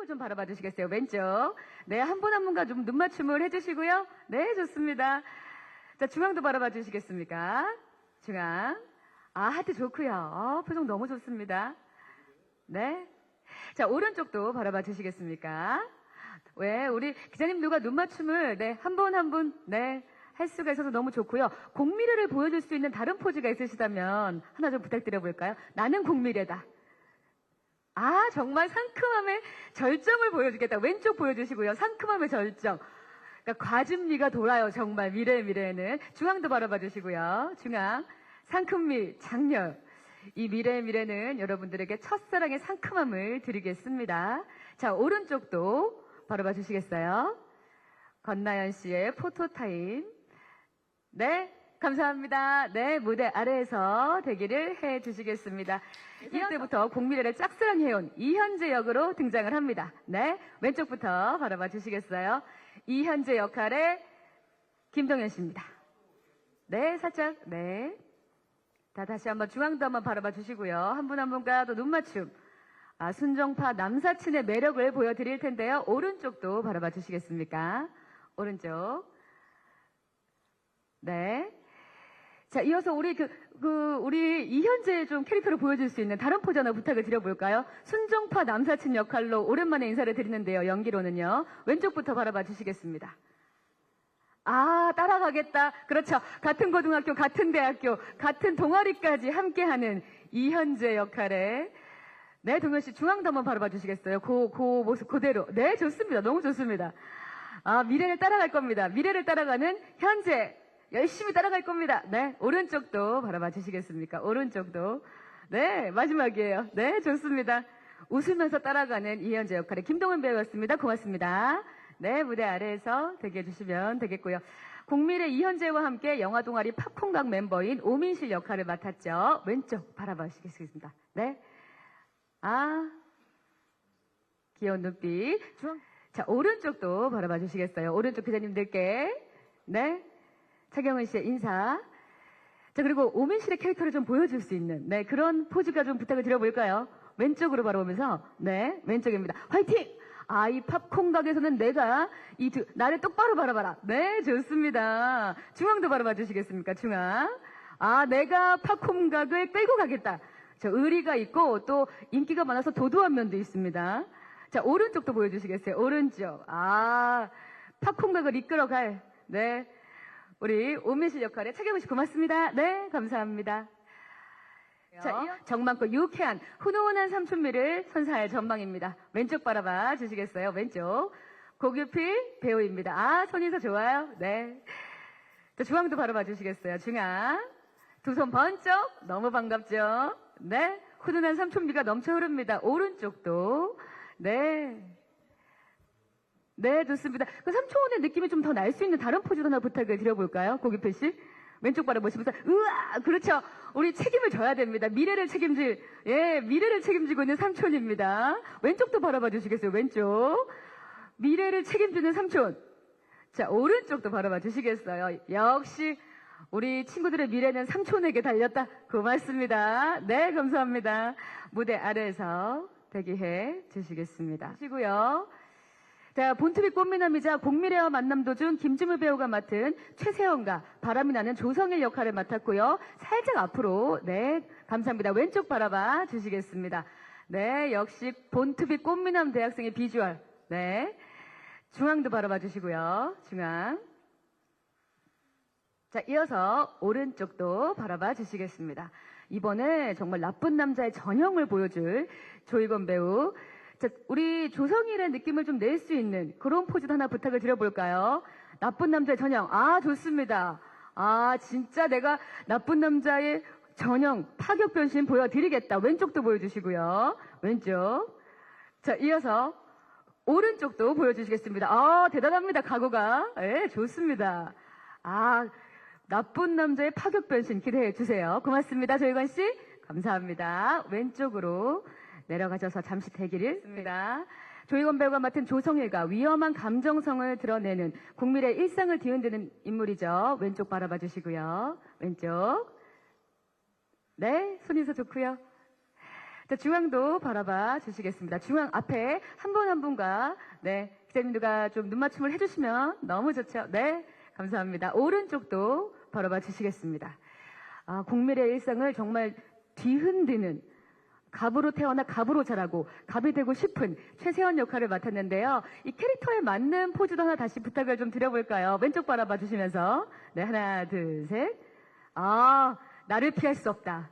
왼쪽을 좀 바라봐 주시겠어요? 왼쪽. 네, 한 분 한 분과 좀 눈맞춤을 해주시고요. 네, 좋습니다. 자, 중앙도 바라봐 주시겠습니까? 중앙. 아, 하트 좋고요. 표정 너무 좋습니다. 네. 자, 오른쪽도 바라봐 주시겠습니까? 왜, 우리 기자님 누가 눈맞춤을, 네, 한 분 한 분, 네, 할 수가 있어서 너무 좋고요. 공미래를 보여줄 수 있는 다른 포즈가 있으시다면 하나 좀 부탁드려 볼까요? 나는 공미래다. 아, 정말 상큼함의 절정을 보여주겠다. 왼쪽 보여주시고요. 상큼함의 절정. 그러니까 과즙미가 돌아요. 정말 미래에는. 중앙도 바라봐 주시고요. 중앙. 상큼미, 장렬. 이 미래는 여러분들에게 첫사랑의 상큼함을 드리겠습니다. 자, 오른쪽도 바라봐 주시겠어요? 권나연 씨의 포토타임. 네, 감사합니다. 네, 무대 아래에서 대기를 해 주시겠습니다. 이때부터 공미래를 짝사랑해온 이현재 역으로 등장을 합니다. 네, 왼쪽부터 바라봐 주시겠어요? 이현재 역할의 김동현 씨입니다. 네, 살짝, 네. 다시 한번 중앙도 한번 바라봐 주시고요. 한 분 한 분과 또 눈맞춤. 아, 순정파 남사친의 매력을 보여드릴 텐데요. 오른쪽도 바라봐 주시겠습니까? 오른쪽. 네. 자, 이어서 우리 우리 이현재의 좀 캐릭터를 보여줄 수 있는 다른 포즈 하나 부탁을 드려볼까요? 순정파 남사친 역할로 오랜만에 인사를 드리는데요. 연기로는요. 왼쪽부터 바라봐 주시겠습니다. 아, 따라가겠다. 그렇죠. 같은 고등학교, 같은 대학교, 같은 동아리까지 함께하는 이현재 역할에. 네, 동현 씨 중앙도 한번 바라봐 주시겠어요? 그 모습 그대로. 네, 좋습니다. 너무 좋습니다. 아, 미래를 따라갈 겁니다. 미래를 따라가는 현재. 열심히 따라갈 겁니다. 네, 오른쪽도 바라봐 주시겠습니까? 오른쪽도. 네, 마지막이에요. 네, 좋습니다. 웃으면서 따라가는 이현재 역할의 김동은 배우였습니다. 고맙습니다. 네, 무대 아래에서 대기해 주시면 되겠고요. 공미래 이현재와 함께 영화 동아리 팝콘각 멤버인 오민실 역할을 맡았죠. 왼쪽 바라봐 주시겠습니다. 네. 아, 귀여운 눈빛. 자, 오른쪽도 바라봐 주시겠어요? 오른쪽 기자님들께. 네. 차경은 씨의 인사. 자, 그리고 오민실의 캐릭터를 좀 보여줄 수 있는, 네, 그런 포즈가 좀 부탁을 드려볼까요? 왼쪽으로 바라보면서, 네, 왼쪽입니다. 화이팅! 아, 이 팝콘 가게에서는 내가 나를 똑바로 바라봐라. 네, 좋습니다. 중앙도 바라봐 주시겠습니까? 중앙. 아, 내가 팝콘 가게를 끌고 가겠다. 저 의리가 있고 또 인기가 많아서 도도한 면도 있습니다. 자, 오른쪽도 보여주시겠어요? 오른쪽. 아, 팝콘 가게를 이끌어갈, 네, 우리 오민실 역할의 차경은 씨 고맙습니다. 네, 감사합니다. 자, 정많고 유쾌한 훈훈한 삼촌미를 선사할 전망입니다. 왼쪽 바라봐 주시겠어요? 왼쪽. 고규필 배우입니다. 아, 손인사 좋아요. 네. 자, 중앙도 바라봐 주시겠어요? 중앙. 두 손 번쩍. 너무 반갑죠? 네. 훈훈한 삼촌미가 넘쳐 흐릅니다. 오른쪽도. 네. 네, 좋습니다. 그 삼촌의 느낌이 좀 더 날 수 있는 다른 포즈 하나 부탁을 드려볼까요? 고규필 씨. 왼쪽 바라보시면서, 으아! 그렇죠. 우리 책임을 져야 됩니다. 미래를 책임지고 있는 삼촌입니다. 왼쪽도 바라봐 주시겠어요? 왼쪽. 미래를 책임지는 삼촌. 자, 오른쪽도 바라봐 주시겠어요? 역시, 우리 친구들의 미래는 삼촌에게 달렸다. 고맙습니다. 네, 감사합니다. 무대 아래에서 대기해 주시겠습니다. 하시고요. 자, 본투비 꽃미남이자 공미래와 만남 도중 김주무 배우가 맡은 최세원과 바람이 나는 조성일 역할을 맡았고요. 살짝 앞으로, 네, 감사합니다. 왼쪽 바라봐 주시겠습니다. 네, 역시 본투비 꽃미남 대학생의 비주얼. 네, 중앙도 바라봐 주시고요. 중앙. 자, 이어서 오른쪽도 바라봐 주시겠습니다. 이번에 정말 나쁜 남자의 전형을 보여줄 조희건 배우. 자, 우리 조성일의 느낌을 좀 낼 수 있는 그런 포즈도 하나 부탁을 드려볼까요? 나쁜 남자의 전형. 아, 좋습니다. 아, 진짜 내가 나쁜 남자의 전형, 파격 변신 보여드리겠다. 왼쪽도 보여주시고요. 왼쪽. 자, 이어서 오른쪽도 보여주시겠습니다. 아, 대단합니다. 각오가. 예, 좋습니다. 아, 나쁜 남자의 파격 변신 기대해 주세요. 고맙습니다. 조희건 씨. 감사합니다. 왼쪽으로 내려가셔서 잠시 대기를 했습니다. 조희건 배우가 맡은 조성일과 위험한 감정성을 드러내는 국민의 일상을 뒤흔드는 인물이죠. 왼쪽 바라봐 주시고요. 왼쪽. 네, 손인사 좋고요. 자, 중앙도 바라봐 주시겠습니다. 중앙 앞에 한 분 한 분과, 네, 기자님들과 좀 눈맞춤을 해주시면 너무 좋죠. 네, 감사합니다. 오른쪽도 바라봐 주시겠습니다. 아, 공밀의 일상을 정말 뒤흔드는, 갑으로 태어나 갑으로 자라고 갑이 되고 싶은 최세원 역할을 맡았는데요. 이 캐릭터에 맞는 포즈도 하나 다시 부탁을 좀 드려볼까요? 왼쪽 바라봐 주시면서. 네, 하나, 둘, 셋. 아, 나를 피할 수 없다.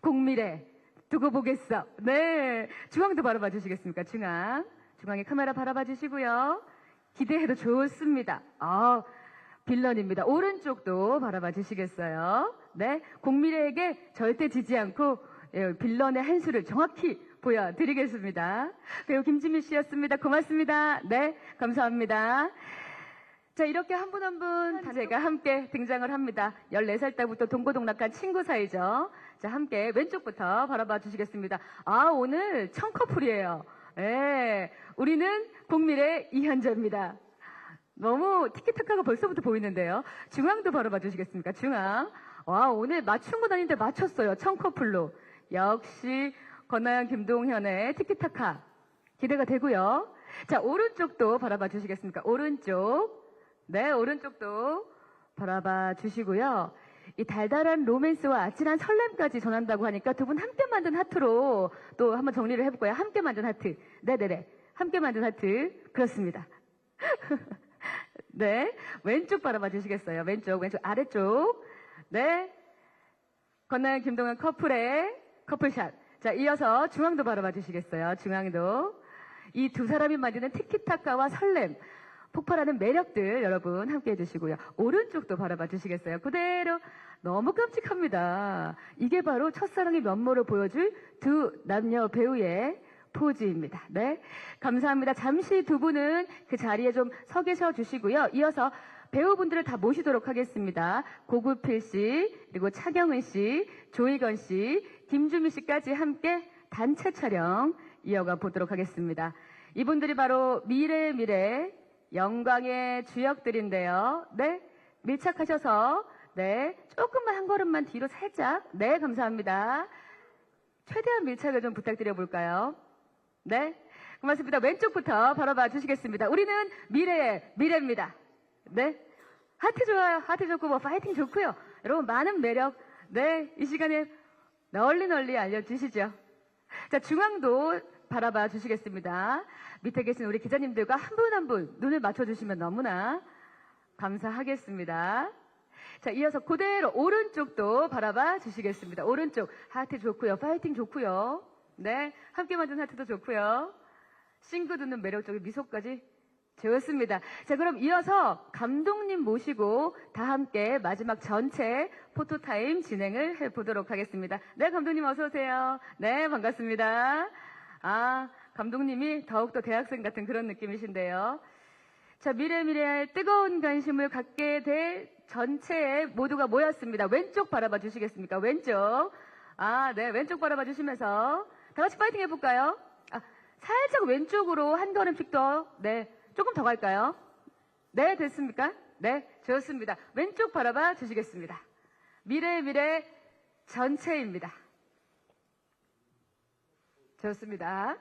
공밀에 두고 보겠어. 네, 중앙도 바라봐 주시겠습니까? 중앙. 중앙에 카메라 바라봐 주시고요. 기대해도 좋습니다. 아, 빌런입니다. 오른쪽도 바라봐 주시겠어요? 네, 공밀에게 절대 지지 않고 빌런의 한 수를 정확히 보여드리겠습니다. 배우 김지민 씨였습니다. 고맙습니다. 네, 감사합니다. 자, 이렇게 한 분 한 분 제가 함께 등장을 합니다. 14살 때부터 동고동락한 친구 사이죠. 자, 함께 왼쪽부터 바라봐 주시겠습니다. 아, 오늘 청커플이에요. 예, 우리는 공밀의 이현자입니다. 너무 티키타카가 벌써부터 보이는데요. 중앙도 바라봐 주시겠습니까? 중앙. 와, 오늘 맞춘 건 아닌데 맞췄어요. 청커플로. 역시 권나영, 김동현의 티키타카 기대가 되고요. 자, 오른쪽도 바라봐 주시겠습니까? 오른쪽. 네, 오른쪽도 바라봐 주시고요. 이 달달한 로맨스와 아찔한 설렘까지 전한다고 하니까 두 분 함께 만든 하트로 또 한번 정리를 해볼까요? 함께 만든 하트. 네네네. 함께 만든 하트. 그렇습니다. 네. 왼쪽 바라봐 주시겠어요? 왼쪽 아래쪽. 네. 권나영, 김동현 커플의 커플샷. 자, 이어서 중앙도 바라봐 주시겠어요? 중앙도. 이 두 사람이 만드는 티키타카와 설렘, 폭발하는 매력들 여러분 함께 해주시고요. 오른쪽도 바라봐 주시겠어요? 그대로. 너무 깜찍합니다. 이게 바로 첫사랑의 면모를 보여줄 두 남녀 배우의 포즈입니다. 네, 감사합니다. 잠시 두 분은 그 자리에 좀 서 계셔 주시고요. 이어서 배우분들을 다 모시도록 하겠습니다. 고구필 씨, 그리고 차경은 씨, 조희건 씨, 김주미 씨까지 함께 단체 촬영 이어가 보도록 하겠습니다. 이분들이 바로 미래 영광의 주역들인데요. 네, 밀착하셔서 네, 조금만 한 걸음만 뒤로 살짝. 네, 감사합니다. 최대한 밀착을 좀 부탁드려 볼까요? 네, 고맙습니다. 왼쪽부터 바라봐 주시겠습니다. 우리는 미래입니다. 네, 하트 좋아요. 하트 좋고 뭐 파이팅 좋고요. 여러분 많은 매력 네, 이 시간에 널리 알려주시죠. 자, 중앙도 바라봐 주시겠습니다. 밑에 계신 우리 기자님들과 한 분 한 분 눈을 맞춰주시면 너무나 감사하겠습니다. 자, 이어서 그대로 오른쪽도 바라봐 주시겠습니다. 오른쪽 하트 좋고요. 파이팅 좋고요. 네, 함께 만든 하트도 좋고요. 싱그 듣는 매력적인 미소까지 좋습니다. 자, 그럼 이어서 감독님 모시고 다 함께 마지막 전체 포토타임 진행을 해보도록 하겠습니다. 네, 감독님 어서 오세요. 네, 반갑습니다. 아, 감독님이 더욱더 대학생 같은 그런 느낌이신데요. 자, 미래의 뜨거운 관심을 갖게 될 전체에 모두가 모였습니다. 왼쪽 바라봐 주시겠습니까? 왼쪽. 아, 네, 왼쪽 바라봐 주시면서 다 같이 파이팅 해볼까요? 아, 살짝 왼쪽으로 한 걸음씩 더, 네, 조금 더 갈까요? 네, 됐습니까? 네, 좋습니다. 왼쪽 바라봐 주시겠습니다. 미래 전체입니다. 좋습니다.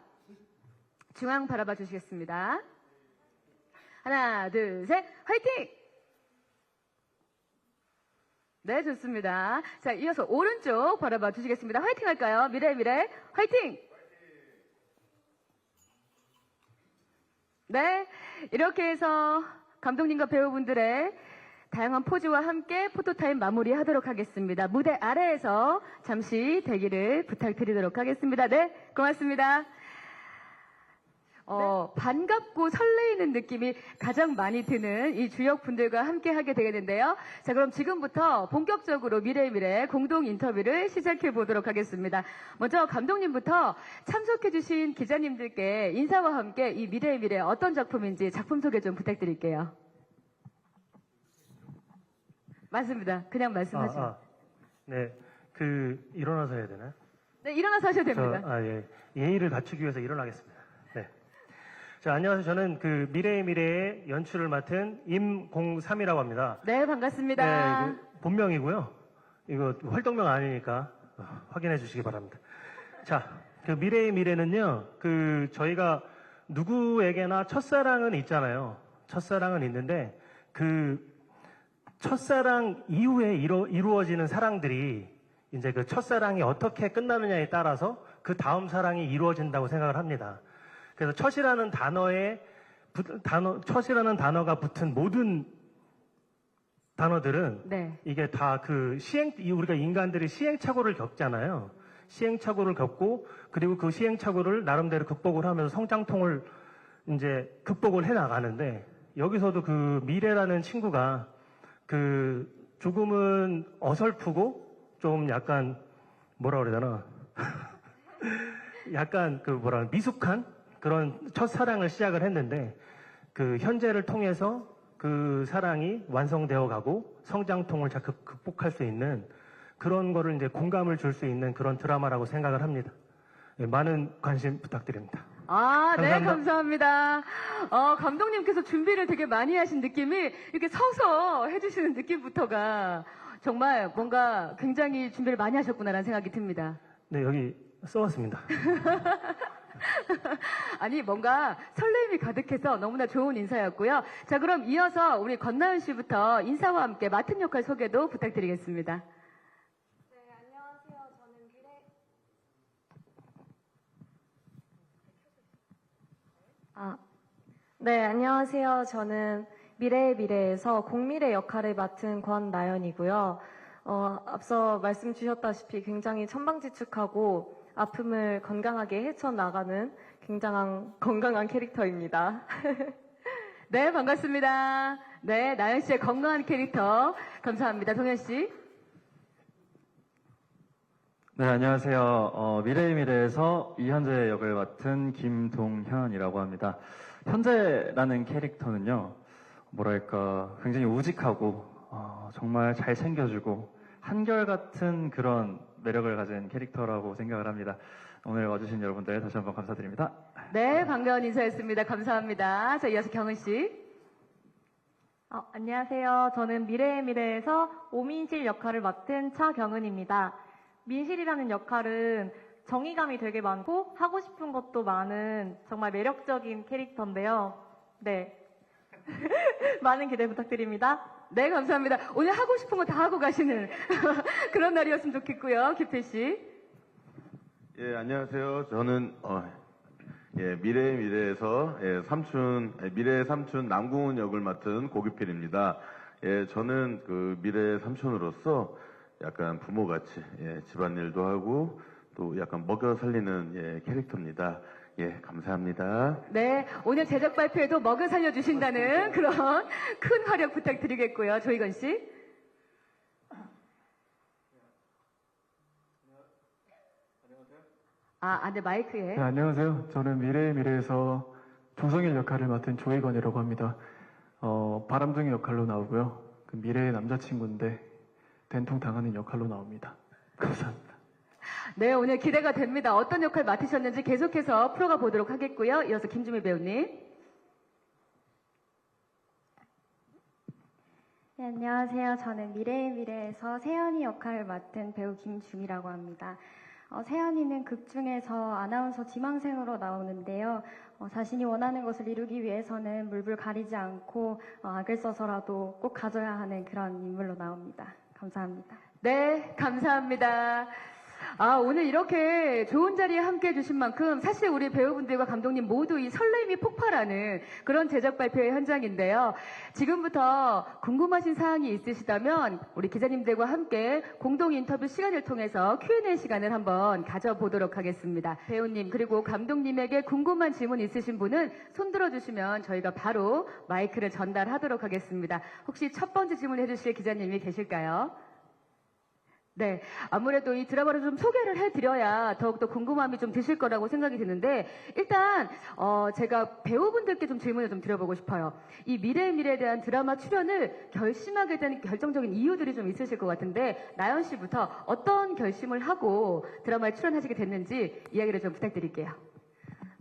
중앙 바라봐 주시겠습니다. 하나, 둘, 셋, 화이팅! 네, 좋습니다. 자, 이어서 오른쪽 바라봐 주시겠습니다. 화이팅 할까요? 미래, 화이팅! 네, 이렇게 해서 감독님과 배우분들의 다양한 포즈와 함께 포토타임 마무리하도록 하겠습니다. 무대 아래에서 잠시 대기를 부탁드리도록 하겠습니다. 네, 고맙습니다. 반갑고 설레이는 느낌이 가장 많이 드는 이 주역분들과 함께 하게 되겠는데요. 자, 그럼 지금부터 본격적으로 미래 공동 인터뷰를 시작해 보도록 하겠습니다. 먼저 감독님부터 참석해주신 기자님들께 인사와 함께 이 미래 어떤 작품인지 작품 소개 좀 부탁드릴게요. 맞습니다. 그냥 말씀하시면. 네, 일어나서 해야 되나요? 네, 일어나서 하셔도 됩니다. 예. 예의를 갖추기 위해서 일어나겠습니다. 네. 자, 안녕하세요. 저는 미래의 연출을 맡은 임공삼이라고 합니다. 네, 반갑습니다. 네, 본명이고요. 이거 활동명 아니니까 확인해 주시기 바랍니다. 자, 그 미래의 미래는요, 그 저희가 누구에게나 첫사랑은 있잖아요. 첫사랑은 있는데 그 첫사랑 이후에 이루어지는 사랑들이 이제 그 첫사랑이 어떻게 끝나느냐에 따라서 그 다음 사랑이 이루어진다고 생각을 합니다. 그래서 첫이라는 첫이라는 단어가 붙은 모든 단어들은 네. 이게 다 그 우리가 인간들이 시행착오를 겪잖아요. 시행착오를 겪고 그리고 그 시행착오를 나름대로 극복을 하면서 성장통을 이제 극복을 해 나가는데 여기서도 그 미래라는 친구가 그 조금은 어설프고 좀 약간 뭐라 그래야 되나 약간 그 미숙한 그런 첫사랑을 시작을 했는데 그 현재를 통해서 그 사랑이 완성되어 가고 성장통을 잘 극복할 수 있는 그런 거를 이제 공감을 줄 수 있는 그런 드라마라고 생각을 합니다. 예, 많은 관심 부탁드립니다. 아, 네, 감사합니다. 감사합니다. 감독님께서 준비를 되게 많이 하신 느낌이 이렇게 서서 해주시는 느낌부터가 정말 뭔가 굉장히 준비를 많이 하셨구나라는 생각이 듭니다. 네, 여기 써왔습니다. 아니, 뭔가 설렘이 가득해서 너무나 좋은 인사였고요. 자, 그럼 이어서 우리 권나은 씨부터 인사와 함께 맡은 역할 소개도 부탁드리겠습니다. 네, 안녕하세요. 저는 미래의 미래에서 공미래 역할을 맡은 권나연이고요. 앞서 말씀 주셨다시피 굉장히 천방지축하고 아픔을 건강하게 헤쳐나가는 굉장한 건강한 캐릭터입니다. 네, 반갑습니다. 네, 나연 씨의 건강한 캐릭터. 감사합니다. 동현 씨. 네, 안녕하세요. 미래의 미래에서 이현재 역을 맡은 김동현이라고 합니다. 현재라는 캐릭터는요, 뭐랄까, 굉장히 우직하고, 정말 잘 챙겨주고, 한결같은 그런 매력을 가진 캐릭터라고 생각을 합니다. 오늘 와주신 여러분들 다시 한번 감사드립니다. 네, 반가운 인사였습니다. 감사합니다. 자, 이어서 경은 씨. 안녕하세요. 저는 미래의 미래에서 오민실 역할을 맡은 차경은입니다. 민실이라는 역할은 정의감이 되게 많고 하고 싶은 것도 많은 정말 매력적인 캐릭터인데요. 네. 많은 기대 부탁드립니다. 네, 감사합니다. 오늘 하고 싶은 거 다 하고 가시는 그런 날이었으면 좋겠고요. 기필 씨. 예, 안녕하세요. 저는 미래의 미래에서 미래의 삼촌 남궁훈 역을 맡은 고기필입니다. 예, 저는 그 미래의 삼촌으로서 약간 부모같이 집안일도 하고 또 약간 먹여 살리는 캐릭터입니다. 예, 감사합니다. 네, 오늘 제작 발표에도 먹여 살려주신다는 그런 큰 활약 부탁드리겠고요. 조희건 씨. 네, 마이크에. 네, 안녕하세요. 저는 미래의 미래에서 조성일 역할을 맡은 조혜건이라고 합니다. 바람둥이 역할로 나오고요. 그 미래의 남자친구인데 된통 당하는 역할로 나옵니다. 감사합니다. 네, 오늘 기대가 됩니다. 어떤 역할 맡으셨는지 계속해서 풀어가 보도록 하겠고요. 이어서 김주미 배우님. 네, 안녕하세요. 저는 미래의 미래에서 세연이 역할을 맡은 배우 김주미라고 합니다. 세연이는 극 중에서 아나운서 지망생으로 나오는데요. 자신이 원하는 것을 이루기 위해서는 물불 가리지 않고 악을 써서라도 꼭 가져야 하는 그런 인물로 나옵니다. 감사합니다. 네, 감사합니다. 오늘 이렇게 좋은 자리에 함께 해주신 만큼 사실 우리 배우분들과 감독님 모두 이 설렘이 폭발하는 그런 제작 발표의 현장인데요. 지금부터 궁금하신 사항이 있으시다면 우리 기자님들과 함께 공동 인터뷰 시간을 통해서 Q&A 시간을 한번 가져보도록 하겠습니다. 배우님 그리고 감독님에게 궁금한 질문 있으신 분은 손 들어주시면 저희가 바로 마이크를 전달하도록 하겠습니다. 혹시 첫 번째 질문 해주실 기자님이 계실까요? 네, 아무래도 이 드라마를 좀 소개를 해드려야 더욱더 궁금함이 좀 드실 거라고 생각이 드는데 일단 제가 배우분들께 좀 질문을 좀 드려보고 싶어요. 이 미래의 미래에 대한 드라마 출연을 결심하게 된 결정적인 이유들이 좀 있으실 것 같은데 나연 씨부터 어떤 결심을 하고 드라마에 출연하시게 됐는지 이야기를 좀 부탁드릴게요.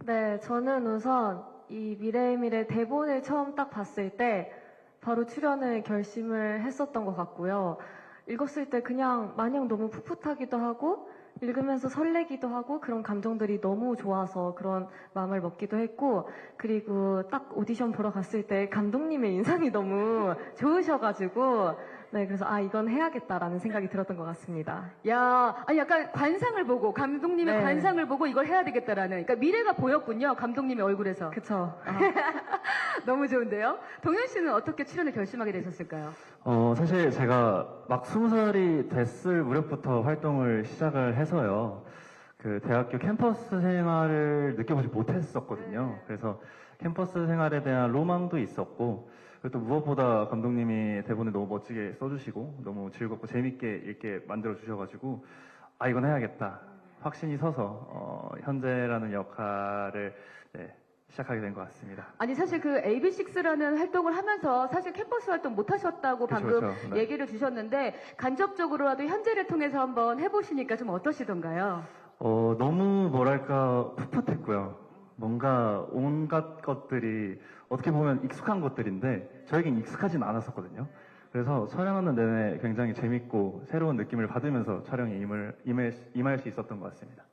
네, 저는 우선 이 미래의 미래 대본을 처음 딱 봤을 때 바로 출연을 결심을 했었던 것 같고요. 읽었을 때 그냥 마냥 너무 풋풋하기도 하고 읽으면서 설레기도 하고 그런 감정들이 너무 좋아서 그런 마음을 먹기도 했고, 그리고 딱 오디션 보러 갔을 때 감독님의 인상이 너무 좋으셔가지고 네, 그래서 이건 해야겠다라는 생각이 들었던 것 같습니다. 야, 아니 약간 관상을 보고 감독님의 네. 관상을 보고 이걸 해야 되겠다라는, 그러니까 미래가 보였군요. 감독님의 얼굴에서. 그쵸? 너무 좋은데요. 동현 씨는 어떻게 출연을 결심하게 되셨을까요? 사실 제가 막 20살이 됐을 무렵부터 활동을 시작을 해서요. 그 대학교 캠퍼스 생활을 느껴보지 못했었거든요. 그래서 캠퍼스 생활에 대한 로망도 있었고, 그리고 또 무엇보다 감독님이 대본을 너무 멋지게 써주시고 너무 즐겁고 재밌게 읽게 만들어 주셔가지고 이건 해야겠다 확신이 서서 현재라는 역할을 시작하게 된 것 같습니다. 아니 사실 그 AB6IX라는 활동을 하면서 사실 캠퍼스 활동 못 하셨다고 그쵸, 방금 그쵸. 네. 얘기를 주셨는데, 간접적으로라도 현재를 통해서 한번 해보시니까 좀 어떠시던가요? 너무 뭐랄까 풋풋했고요. 뭔가 온갖 것들이 어떻게 보면 익숙한 것들인데 저에겐 익숙하진 않았었거든요. 그래서 촬영하는 내내 굉장히 재밌고 새로운 느낌을 받으면서 촬영에 임할 수 있었던 것 같습니다.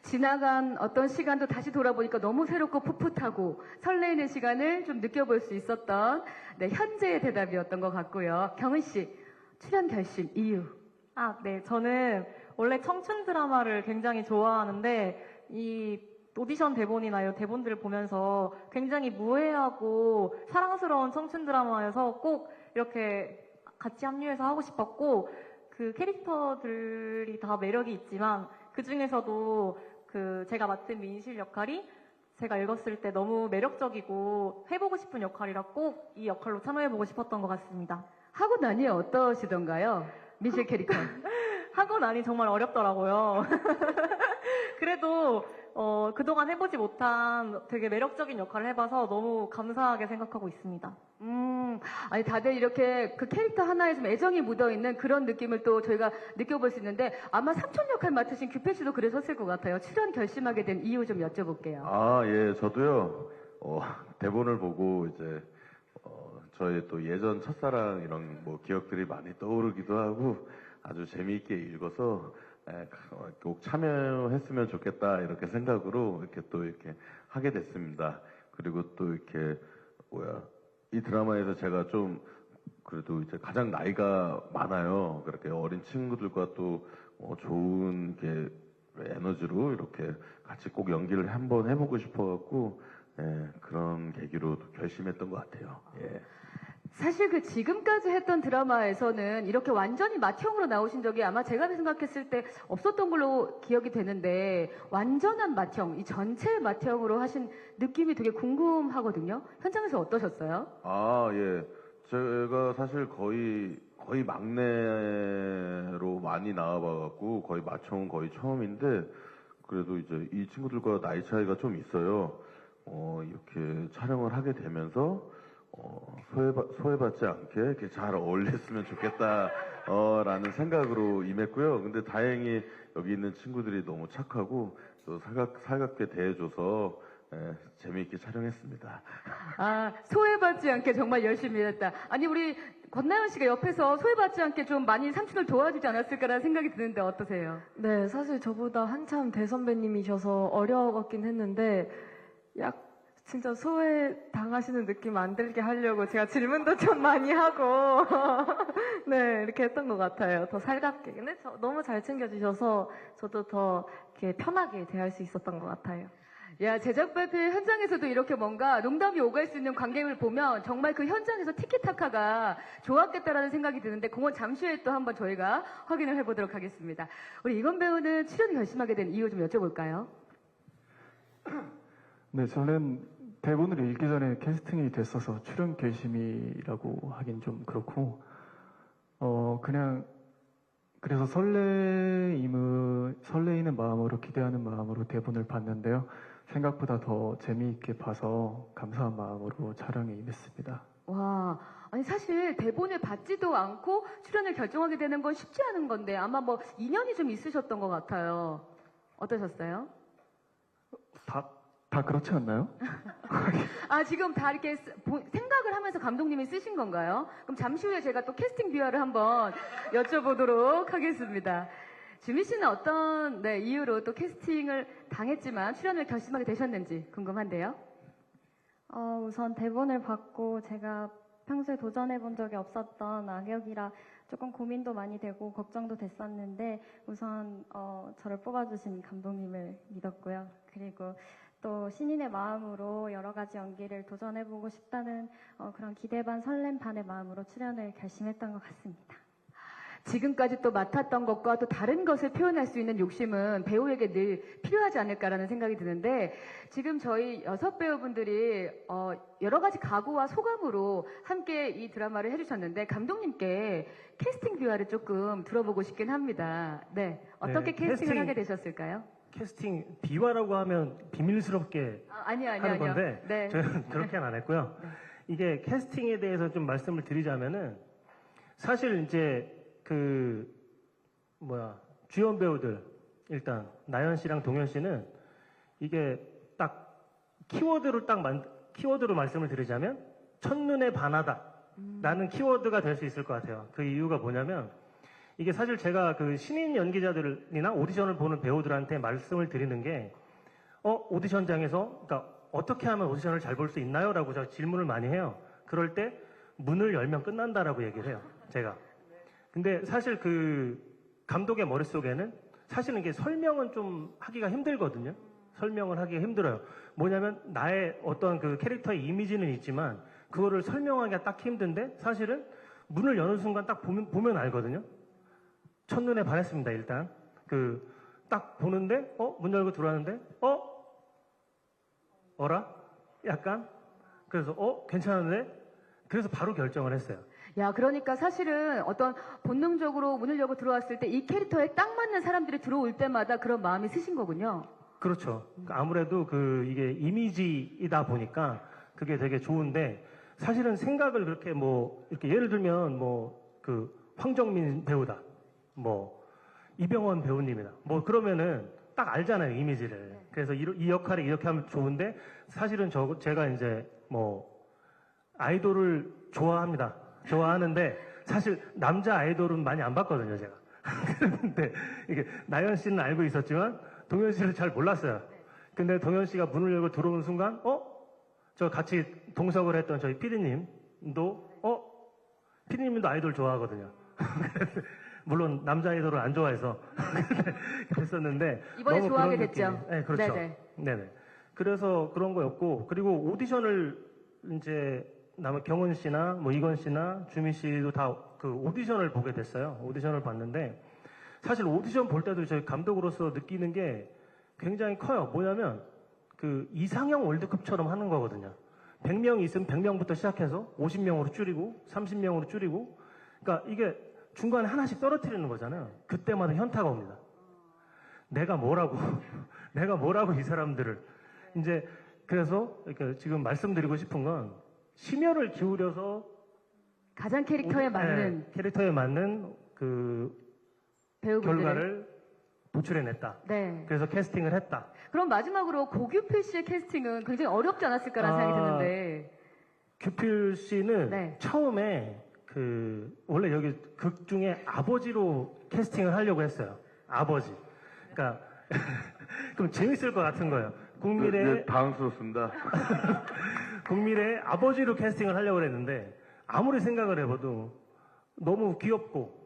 지나간 어떤 시간도 다시 돌아보니까 너무 새롭고 풋풋하고 설레이는 시간을 좀 느껴볼 수 있었던 현재의 대답이었던 것 같고요. 경은 씨, 출연 결심 이유. 네. 저는 원래 청춘 드라마를 굉장히 좋아하는데 이 오디션 대본이나 이 대본들을 보면서 굉장히 무해하고 사랑스러운 청춘 드라마여서 꼭 이렇게 같이 합류해서 하고 싶었고, 그 캐릭터들이 다 매력이 있지만 그 중에서도 그 제가 맡은 민실 역할이 제가 읽었을 때 너무 매력적이고 해보고 싶은 역할이라 꼭 이 역할로 참여해보고 싶었던 것 같습니다. 하고 나니 어떠시던가요? 민실 캐릭터. 하고 나니 정말 어렵더라고요. 그래도 그동안 해보지 못한 되게 매력적인 역할을 해봐서 너무 감사하게 생각하고 있습니다. 아니 다들 이렇게 그 캐릭터 하나에 좀 애정이 묻어있는 그런 느낌을 또 저희가 느껴볼 수 있는데, 아마 삼촌 역할 맡으신 규페 씨도 그러셨을 것 같아요. 출연 결심하게 된 이유 좀 여쭤볼게요. 예, 저도요, 대본을 보고 이제, 저의 또 예전 첫사랑 이런 뭐 기억들이 많이 떠오르기도 하고 아주 재미있게 읽어서 꼭 참여했으면 좋겠다 이렇게 생각으로 이렇게 또 이렇게 하게 됐습니다. 그리고 또 이렇게 이 드라마에서 제가 좀 그래도 이제 가장 나이가 많아요. 그렇게 어린 친구들과 또 좋은 게 에너지로 이렇게 같이 꼭 연기를 한번 해보고 싶어갖고 그런 계기로 결심했던 것 같아요. 예. 사실 그 지금까지 했던 드라마에서는 이렇게 완전히 맏형으로 나오신 적이 아마 제가 생각했을 때 없었던 걸로 기억이 되는데, 완전한 맏형, 이 전체 맏형으로 하신 느낌이 되게 궁금하거든요. 현장에서 어떠셨어요? 예. 제가 사실 거의 막내로 많이 나와봐갖고 거의 맏형은 거의 처음인데, 그래도 이제 이 친구들과 나이 차이가 좀 있어요. 이렇게 촬영을 하게 되면서 소외받지 않게 이렇게 잘 어울렸으면 좋겠다 라는 생각으로 임했고요. 근데 다행히 여기 있는 친구들이 너무 착하고 또 살갑게 대해줘서 재미있게 촬영했습니다. 소외받지 않게 정말 열심히 했다. 아니 우리 권나연 씨가 옆에서 소외받지 않게 좀 많이 삼촌을 도와주지 않았을까라는 생각이 드는데 어떠세요? 네, 사실 저보다 한참 대선배님이셔서 어려웠긴 했는데 진짜 소외 당하시는 느낌 안 들게 하려고 제가 질문도 좀 많이 하고 네, 이렇게 했던 것 같아요. 더 살갑게. 근데 너무 잘 챙겨주셔서 저도 더 이렇게 편하게 대할 수 있었던 것 같아요. 야, 제작 발표 현장에서도 이렇게 뭔가 농담이 오갈 수 있는 관객을 보면 정말 그 현장에서 티키타카가 좋았겠다라는 생각이 드는데, 그건 잠시 후에 또 한번 저희가 확인을 해보도록 하겠습니다. 우리 이건 배우는 출연 결심하게 된 이유 좀 여쭤볼까요? 네, 저는 대본을 읽기 전에 캐스팅이 됐어서 출연 결심이라고 하긴 좀 그렇고, 그냥, 그래서 설레이는 마음으로, 기대하는 마음으로 대본을 봤는데요. 생각보다 더 재미있게 봐서 감사한 마음으로 촬영에 임했습니다. 와, 아니 사실 대본을 받지도 않고 출연을 결정하게 되는 건 쉽지 않은 건데, 아마 뭐 인연이 좀 있으셨던 것 같아요. 어떠셨어요? 다 그렇지 않나요? 지금 다 이렇게 생각을 하면서 감독님이 쓰신 건가요? 그럼 잠시 후에 제가 또 캐스팅 비화를 한번 여쭤보도록 하겠습니다. 주미 씨는 어떤 네, 이유로 또 캐스팅을 당했지만 출연을 결심하게 되셨는지 궁금한데요. 우선 대본을 받고 제가 평소에 도전해 본 적이 없었던 악역이라 조금 고민도 많이 되고 걱정도 됐었는데 우선 저를 뽑아주신 감독님을 믿었고요. 그리고 또 신인의 마음으로 여러 가지 연기를 도전해보고 싶다는 그런 기대 반 설렘 반의 마음으로 출연을 결심했던 것 같습니다. 지금까지 또 맡았던 것과 또 다른 것을 표현할 수 있는 욕심은 배우에게 늘 필요하지 않을까라는 생각이 드는데 지금 저희 6배우분들이 여러 가지 각오와 소감으로 함께 이 드라마를 해주셨는데 감독님께 캐스팅 비화를 조금 들어보고 싶긴 합니다. 네, 어떻게 네, 캐스팅을 하게 되셨을까요? 캐스팅 비화라고 하면 비밀스럽게 아니요. 하는 건데 네. 저는 그렇게는 안 했고요. 이게 캐스팅에 대해서 좀 말씀을 드리자면은 사실 이제 주연 배우들 일단 나연 씨랑 동현 씨는 이게 딱 키워드로 말씀을 드리자면 첫눈에 반하다라는 키워드가 될 수 있을 것 같아요. 그 이유가 뭐냐면 이게 사실 제가 그 신인 연기자들이나 오디션을 보는 배우들한테 말씀을 드리는 게 오디션장에서 그러니까 어떻게 하면 오디션을 잘 볼 수 있나요? 라고 제가 질문을 많이 해요. 그럴 때 문을 열면 끝난다라고 얘기를 해요. 제가. 근데 사실 그 감독의 머릿속에는 사실은 이게 설명은 좀 하기가 힘들거든요. 설명을 하기가 힘들어요. 뭐냐면 나의 어떤 그 캐릭터의 이미지는 있지만 그거를 설명하기가 딱 힘든데 사실은 문을 여는 순간 딱 보면 알거든요. 첫눈에 반했습니다, 일단. 딱 보는데, 문 열고 들어왔는데, 어라? 약간? 그래서, 괜찮은데? 그래서 바로 결정을 했어요. 야, 그러니까 사실은 어떤 본능적으로 문을 열고 들어왔을 때 이 캐릭터에 딱 맞는 사람들이 들어올 때마다 그런 마음이 쓰신 거군요. 그렇죠. 아무래도 이게 이미지이다 보니까 그게 되게 좋은데, 사실은 생각을 그렇게 이렇게 예를 들면 황정민 배우다. 이병헌 배우님이다. 그러면은 딱 알잖아요, 이미지를. 그래서 이 역할을 이렇게 하면 좋은데, 사실은 제가 이제 아이돌을 좋아하는데, 사실 남자 아이돌은 많이 안 봤거든요, 제가. 그런데 이게 나연 씨는 알고 있었지만, 동현 씨를 잘 몰랐어요. 근데 동현 씨가 문을 열고 들어오는 순간, 저 같이 동석을 했던 저희 피디님도, 피디님도 아이돌 좋아하거든요. 물론 남자 아이돌은 안 좋아해서 그랬었는데 이번에 너무 좋아하게 그런 됐죠. 느낌이- 네, 그렇죠. 네네. 그래서 그런 거였고 그리고 오디션을 이제 경은 씨나 이건 씨나 주미 씨도 다 그 오디션을 보게 됐어요. 오디션을 봤는데 사실 오디션 볼 때도 저희 감독으로서 느끼는 게 굉장히 커요. 뭐냐면 그 이상형 월드컵처럼 하는 거거든요. 100명이 있으면 100명부터 시작해서 50명으로 줄이고 30명으로 줄이고 그러니까 이게 중간에 하나씩 떨어뜨리는 거잖아요. 그때마다 현타가 옵니다. 내가 뭐라고 이 사람들을. 이제, 그래서, 이렇게 지금 말씀드리고 싶은 건, 심혈을 기울여서, 가장 캐릭터에 맞는 캐릭터에 맞는 배우분들의 결과를 도출해냈다. 네. 그래서 캐스팅을 했다. 그럼 마지막으로 고규필 씨의 캐스팅은 굉장히 어렵지 않았을까라는 생각이 드는데. 규필 씨는 네. 처음에 원래 여기 극 중에 아버지로 캐스팅을 하려고 했어요. 아버지. 그러니까, 그럼 재밌을 것 같은 거예요. 국민의 당황스럽습니다. 국민의 아버지로 캐스팅을 하려고 했는데, 아무리 생각을 해봐도 너무 귀엽고,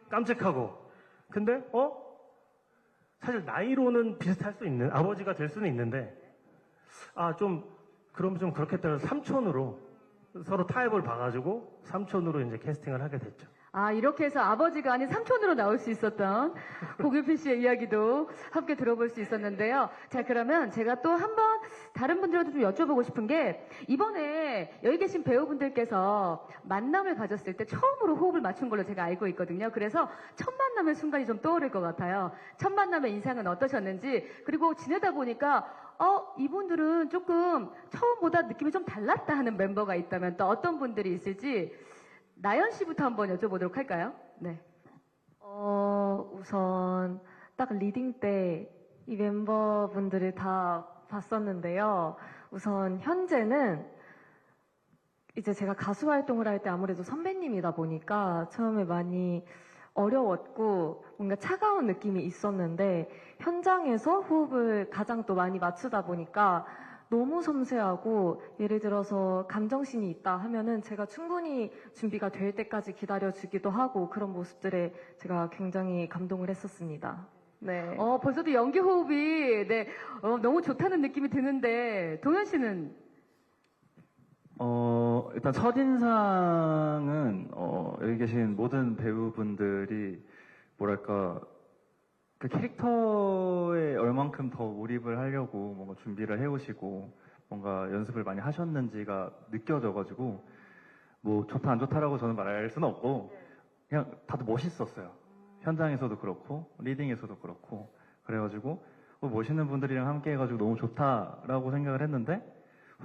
깜찍하고, 근데, 사실 나이로는 비슷할 수 있는, 아버지가 될 수는 있는데, 그럼 좀 그렇겠다 해서 삼촌으로 서로 타협을 봐가지고 삼촌으로 이제 캐스팅을 하게 됐죠. 이렇게 해서 아버지가 아닌 삼촌으로 나올 수 있었던 고규필 씨의 이야기도 함께 들어볼 수 있었는데요. 자, 그러면 제가 또 한번 다른 분들한테 좀 여쭤보고 싶은 게 이번에 여기 계신 배우분들께서 만남을 가졌을 때 처음으로 호흡을 맞춘 걸로 제가 알고 있거든요. 그래서 첫 만남의 순간이 좀 떠오를 것 같아요. 첫 만남의 인상은 어떠셨는지 그리고 지내다 보니까 이분들은 조금 처음보다 느낌이 좀 달랐다 하는 멤버가 있다면 또 어떤 분들이 있을지 나연 씨부터 한번 여쭤보도록 할까요? 네. 우선 딱 리딩 때 이 멤버분들을 다 봤었는데요. 우선 현재는 이제 제가 가수 활동을 할 때 아무래도 선배님이다 보니까 처음에 많이 어려웠고 뭔가 차가운 느낌이 있었는데 현장에서 호흡을 가장 또 많이 맞추다 보니까 너무 섬세하고 예를 들어서 감정씬이 있다 하면은 제가 충분히 준비가 될 때까지 기다려주기도 하고 그런 모습들에 제가 굉장히 감동을 했었습니다. 네. 벌써도 연기 호흡이 네, 너무 좋다는 느낌이 드는데 동현 씨는 일단 첫인상은, 여기 계신 모든 배우분들이, 뭐랄까, 그 캐릭터에 얼만큼 더 몰입을 하려고 뭔가 준비를 해오시고, 뭔가 연습을 많이 하셨는지가 느껴져가지고, 뭐, 좋다, 안 좋다라고 저는 말할 수는 없고, 그냥 다들 멋있었어요. 현장에서도 그렇고, 리딩에서도 그렇고, 그래가지고, 멋있는 분들이랑 함께 해가지고 너무 좋다라고 생각을 했는데,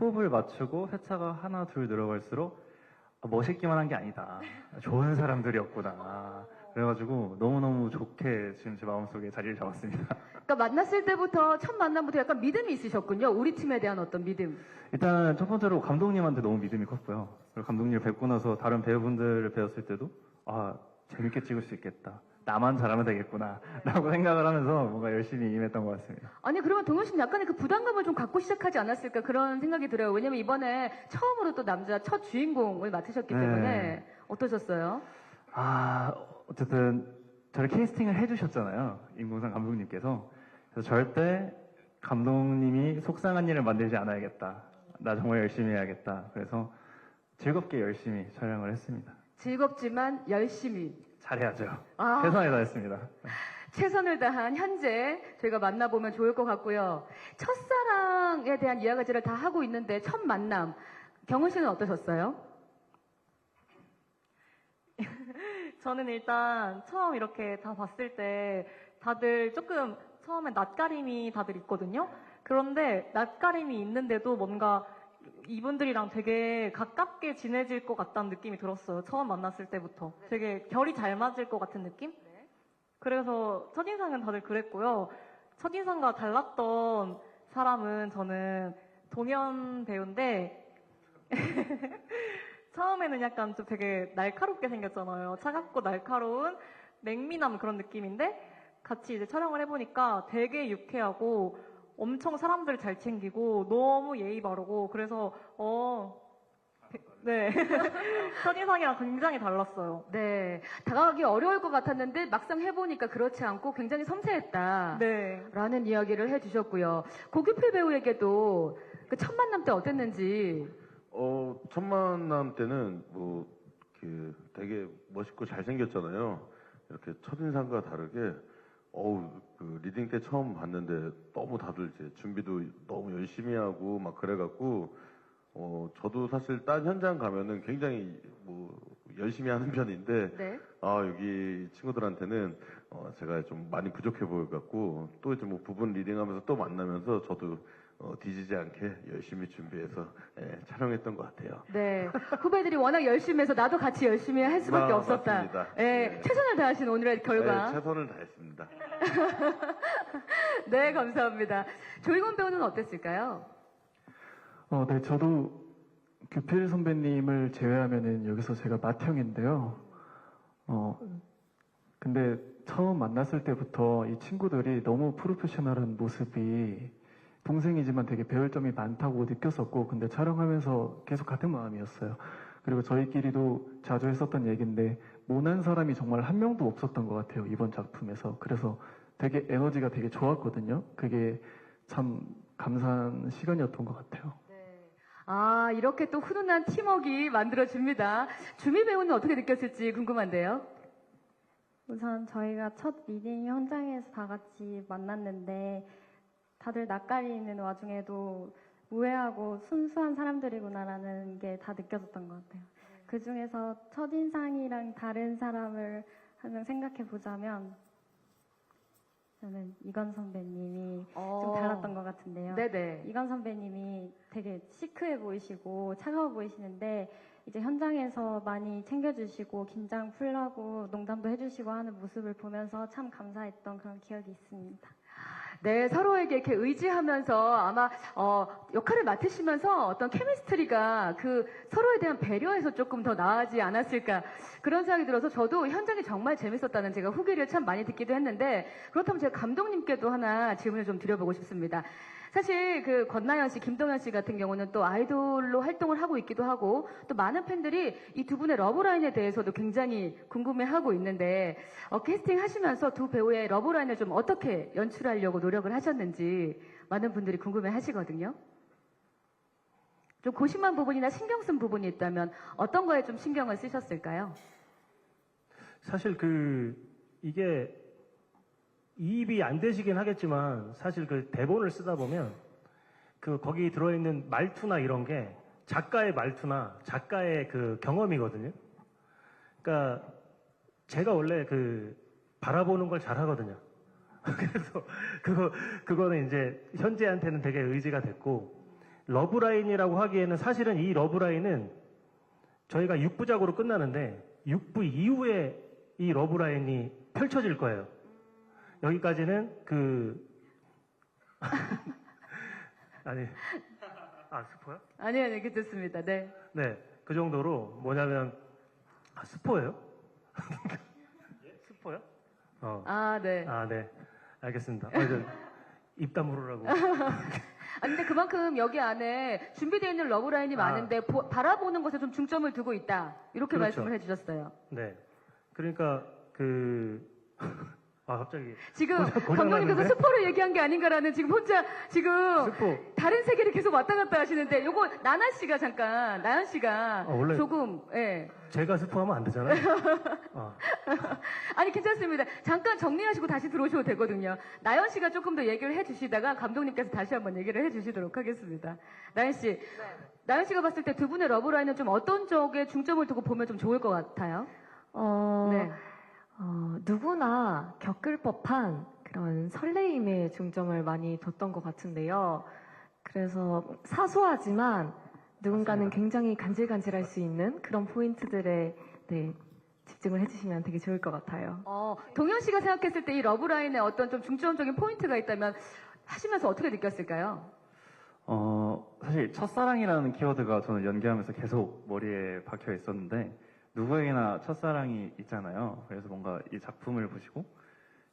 호흡을 맞추고 세차가 하나 둘 늘어갈수록 멋있기만 한 게 아니다. 좋은 사람들이었구나. 그래가지고 너무너무 좋게 지금 제 마음속에 자리를 잡았습니다. 그러니까 만났을 때부터 첫 만남부터 약간 믿음이 있으셨군요. 우리 팀에 대한 어떤 믿음. 일단 첫 번째로 감독님한테 너무 믿음이 컸고요. 그리고 감독님을 뵙고 나서 다른 배우분들을 배웠을 때도 재밌게 찍을 수 있겠다. 나만 잘하면 되겠구나 라고 생각을 하면서 뭔가 열심히 임했던 것 같습니다. 아니 그러면 동현 씨는 약간의 그 부담감을 좀 갖고 시작하지 않았을까 그런 생각이 들어요. 왜냐면 이번에 처음으로 또 남자 첫 주인공을 맡으셨기 네. 때문에 어떠셨어요? 어쨌든 저를 캐스팅을 해주셨잖아요. 임공상 감독님께서. 그래서 절대 감독님이 속상한 일을 만들지 않아야겠다. 나 정말 열심히 해야겠다. 그래서 즐겁게 열심히 촬영을 했습니다. 즐겁지만 열심히. 잘해야죠. 아. 최선을 다했습니다. 최선을 다한 현재 저희가 만나보면 좋을 것 같고요. 첫사랑에 대한 이야기를 다 하고 있는데 첫 만남. 경은 씨는 어떠셨어요? 저는 일단 처음 이렇게 다 봤을 때 다들 조금 처음에 낯가림이 다들 있거든요. 그런데 낯가림이 있는데도 뭔가 이분들이랑 되게 가깝게 지내질 것 같다는 느낌이 들었어요. 처음 만났을 때부터. 되게 결이 잘 맞을 것 같은 느낌? 그래서 첫인상은 다들 그랬고요. 첫인상과 달랐던 사람은 저는 동현 배우인데 처음에는 약간 좀 되게 날카롭게 생겼잖아요. 차갑고 날카로운 냉미남 그런 느낌인데 같이 이제 촬영을 해보니까 되게 유쾌하고 엄청 사람들 잘 챙기고 너무 예의 바르고 그래서 네 첫인상이랑 굉장히 달랐어요. 네. 다가가기 어려울 것 같았는데 막상 해보니까 그렇지 않고 굉장히 섬세했다. 네. 라는 이야기를 해주셨고요. 고규필 배우에게도 그 첫 만남 때 어땠는지. 첫 만남 때는 되게 멋있고 잘생겼잖아요. 이렇게 첫인상과 다르게 그 리딩 때 처음 봤는데 너무 다들 이제 준비도 너무 열심히 하고 막 그래갖고 저도 사실 딴 현장 가면은 굉장히 열심히 하는 편인데 네. 여기 친구들한테는 제가 좀 많이 부족해 보여갖고 또 이제 부분 리딩하면서 또 만나면서 저도 뒤지지 않게 열심히 준비해서 촬영했던 것 같아요. 네. 후배들이 워낙 열심히 해서 나도 같이 열심히 할 수밖에 없었다. 맞습니다. 네. 네. 최선을 다하신 오늘의 결과. 네, 최선을 다했습니다. 네, 감사합니다. 조이건 배우는 어땠을까요? 네, 저도 규필 선배님을 제외하면은 여기서 제가 맏형인데요. 근데 처음 만났을 때부터 이 친구들이 너무 프로페셔널한 모습이 동생이지만 되게 배울 점이 많다고 느꼈었고, 근데 촬영하면서 계속 같은 마음이었어요. 그리고 저희끼리도 자주 했었던 얘기인데, 모난 사람이 정말 한 명도 없었던 것 같아요, 이번 작품에서. 그래서 되게 에너지가 되게 좋았거든요. 그게 참 감사한 시간이었던 것 같아요. 이렇게 또 훈훈한 팀워크가 만들어집니다. 주미 배우는 어떻게 느꼈을지 궁금한데요. 우선 저희가 첫 리딩 현장에서 다 같이 만났는데 다들 낯가리는 와중에도 우애하고 순수한 사람들이구나라는 게 다 느껴졌던 것 같아요. 그 중에서 첫인상이랑 다른 사람을 한 명 생각해 보자면 저는 이건 선배님이 좀 달랐던 것 같은데요. 네네. 이건 선배님이 되게 시크해 보이시고 차가워 보이시는데 이제 현장에서 많이 챙겨주시고 긴장 풀라고 농담도 해주시고 하는 모습을 보면서 참 감사했던 그런 기억이 있습니다. 네, 서로에게 이렇게 의지하면서 아마 역할을 맡으시면서 어떤 케미스트리가 그 서로에 대한 배려에서 조금 더 나아지지 않았을까 그런 생각이 들어서 저도 현장이 정말 재밌었다는 제가 후기를 참 많이 듣기도 했는데 그렇다면 제가 감독님께도 하나 질문을 좀 드려보고 싶습니다. 사실 그 권나연 씨, 김동현 씨 같은 경우는 또 아이돌로 활동을 하고 있기도 하고 또 많은 팬들이 이 두 분의 러브라인에 대해서도 굉장히 궁금해하고 있는데 캐스팅 하시면서 두 배우의 러브라인을 좀 어떻게 연출하려고 노력을 하셨는지 많은 분들이 궁금해 하시거든요. 좀 고심한 부분이나 신경 쓴 부분이 있다면 어떤 거에 좀 신경을 쓰셨을까요? 사실 이게 이입이 안 되시긴 하겠지만 사실 그 대본을 쓰다 보면 거기 들어있는 말투나 이런 게 작가의 말투나 작가의 그 경험이거든요. 그러니까 제가 원래 바라보는 걸 잘하거든요. 그래서 그거는 이제 현재한테는 되게 의지가 됐고 러브라인이라고 하기에는 사실은 이 러브라인은 저희가 6부작으로 끝나는데 6부 이후에 이 러브라인이 펼쳐질 거예요. 여기까지는 아니 스포요? 아니요, 괜찮습니다. 네. 네, 그 정도로 뭐냐면 스포예요? 스포요? 네. 네, 알겠습니다. 입 다물으라고. 근데 그만큼 여기 안에 준비되어 있는 러브라인이 많은데 바라보는 것에 좀 중점을 두고 있다. 이렇게 그렇죠. 말씀을 해주셨어요. 네, 그러니까 갑자기 지금 고장 감독님께서 났는데? 스포를 얘기한 게 아닌가라는 지금 혼자 지금 스포. 다른 세계를 계속 왔다 갔다 하시는데 요거 나연 씨가 원래 조금 예. 제가 스포하면 안 되잖아요. 아니 괜찮습니다. 잠깐 정리하시고 다시 들어오셔도 되거든요. 나연 씨가 조금 더 얘기를 해주시다가 감독님께서 다시 한번 얘기를 해주시도록 하겠습니다. 나연 씨, 나연 씨가 봤을 때 두 분의 러브라인은 좀 어떤 쪽에 중점을 두고 보면 좀 좋을 것 같아요? 네. 누구나 겪을 법한 그런 설레임에 중점을 많이 뒀던 것 같은데요. 그래서 사소하지만 누군가는 맞습니다. 굉장히 간질간질할 수 있는 그런 포인트들에 집중을 해주시면 되게 좋을 것 같아요. 동현 씨가 생각했을 때 이 러브라인에 어떤 좀 중점적인 포인트가 있다면 하시면서 어떻게 느꼈을까요? 사실 첫사랑이라는 키워드가 저는 연기하면서 계속 머리에 박혀 있었는데 누구에게나 첫사랑이 있잖아요. 그래서 뭔가 이 작품을 보시고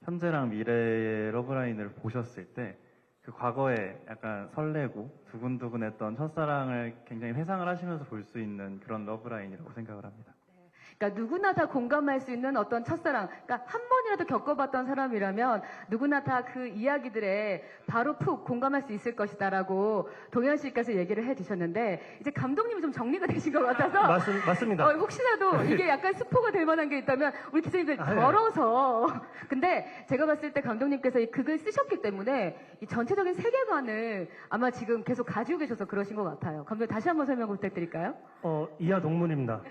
현재랑 미래의 러브라인을 보셨을 때 그 과거에 약간 설레고 두근두근했던 첫사랑을 굉장히 회상을 하시면서 볼 수 있는 그런 러브라인이라고 생각을 합니다. 그러니까 누구나 다 공감할 수 있는 어떤 첫사랑, 그러니까 한 번이라도 겪어봤던 사람이라면 누구나 다 그 이야기들에 바로 푹 공감할 수 있을 것이다라고 동현 씨께서 얘기를 해주셨는데 이제 감독님이 좀 정리가 되신 것 같아서 맞습니다. 혹시라도 이게 약간 스포가 될 만한 게 있다면 우리 기자님들 덜어서 근데 제가 봤을 때 감독님께서 이 극을 쓰셨기 때문에 이 전체적인 세계관을 아마 지금 계속 가지고 계셔서 그러신 것 같아요. 감독님 다시 한번 설명 부탁드릴까요? 이하 동문입니다.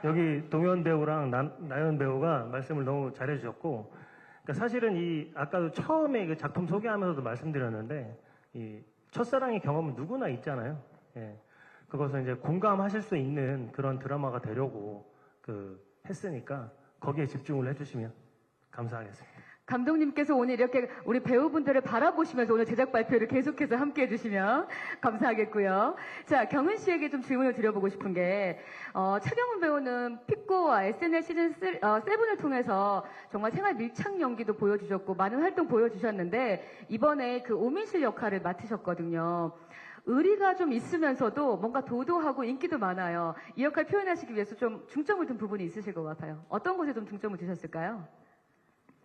여기 동현 배우랑 나연 배우가 말씀을 너무 잘해주셨고, 그러니까 사실은 아까도 처음에 그 작품 소개하면서도 말씀드렸는데, 이 첫사랑의 경험은 누구나 있잖아요. 예. 그것을 이제 공감하실 수 있는 그런 드라마가 되려고 했으니까 거기에 집중을 해주시면 감사하겠습니다. 감독님께서 오늘 이렇게 우리 배우분들을 바라보시면서 오늘 제작 발표를 계속해서 함께 해주시면 감사하겠고요. 자, 경은 씨에게 좀 질문을 드려보고 싶은 게, 차경훈 배우는 픽고와 SNL 시즌 7을 통해서 정말 생활 밀착 연기도 보여주셨고, 많은 활동 보여주셨는데, 이번에 그 오민실 역할을 맡으셨거든요. 의리가 좀 있으면서도 뭔가 도도하고 인기도 많아요. 이 역할 표현하시기 위해서 좀 중점을 둔 부분이 있으실 것 같아요. 어떤 곳에 좀 중점을 두셨을까요?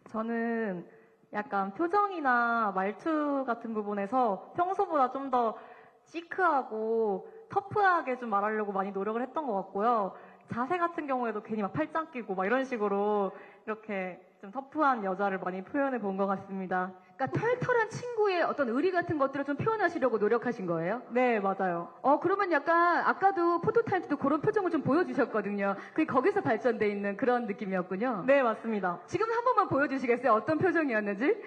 저는 약간 표정이나 말투 같은 부분에서 평소보다 좀 더 시크하고 터프하게 좀 말하려고 많이 노력을 했던 것 같고요. 자세 같은 경우에도 괜히 막 팔짱 끼고 막 이런 식으로 이렇게 좀 터프한 여자를 많이 표현해 본 것 같습니다. 그러니까 털털한 친구의 어떤 의리 같은 것들을 좀 표현하시려고 노력하신 거예요? 네, 맞아요. 그러면 약간 아까도 포토타임 때도 그런 표정을 좀 보여주셨거든요. 그게 거기서 발전돼 있는 그런 느낌이었군요. 네, 맞습니다. 지금 한 번만 보여주시겠어요? 어떤 표정이었는지?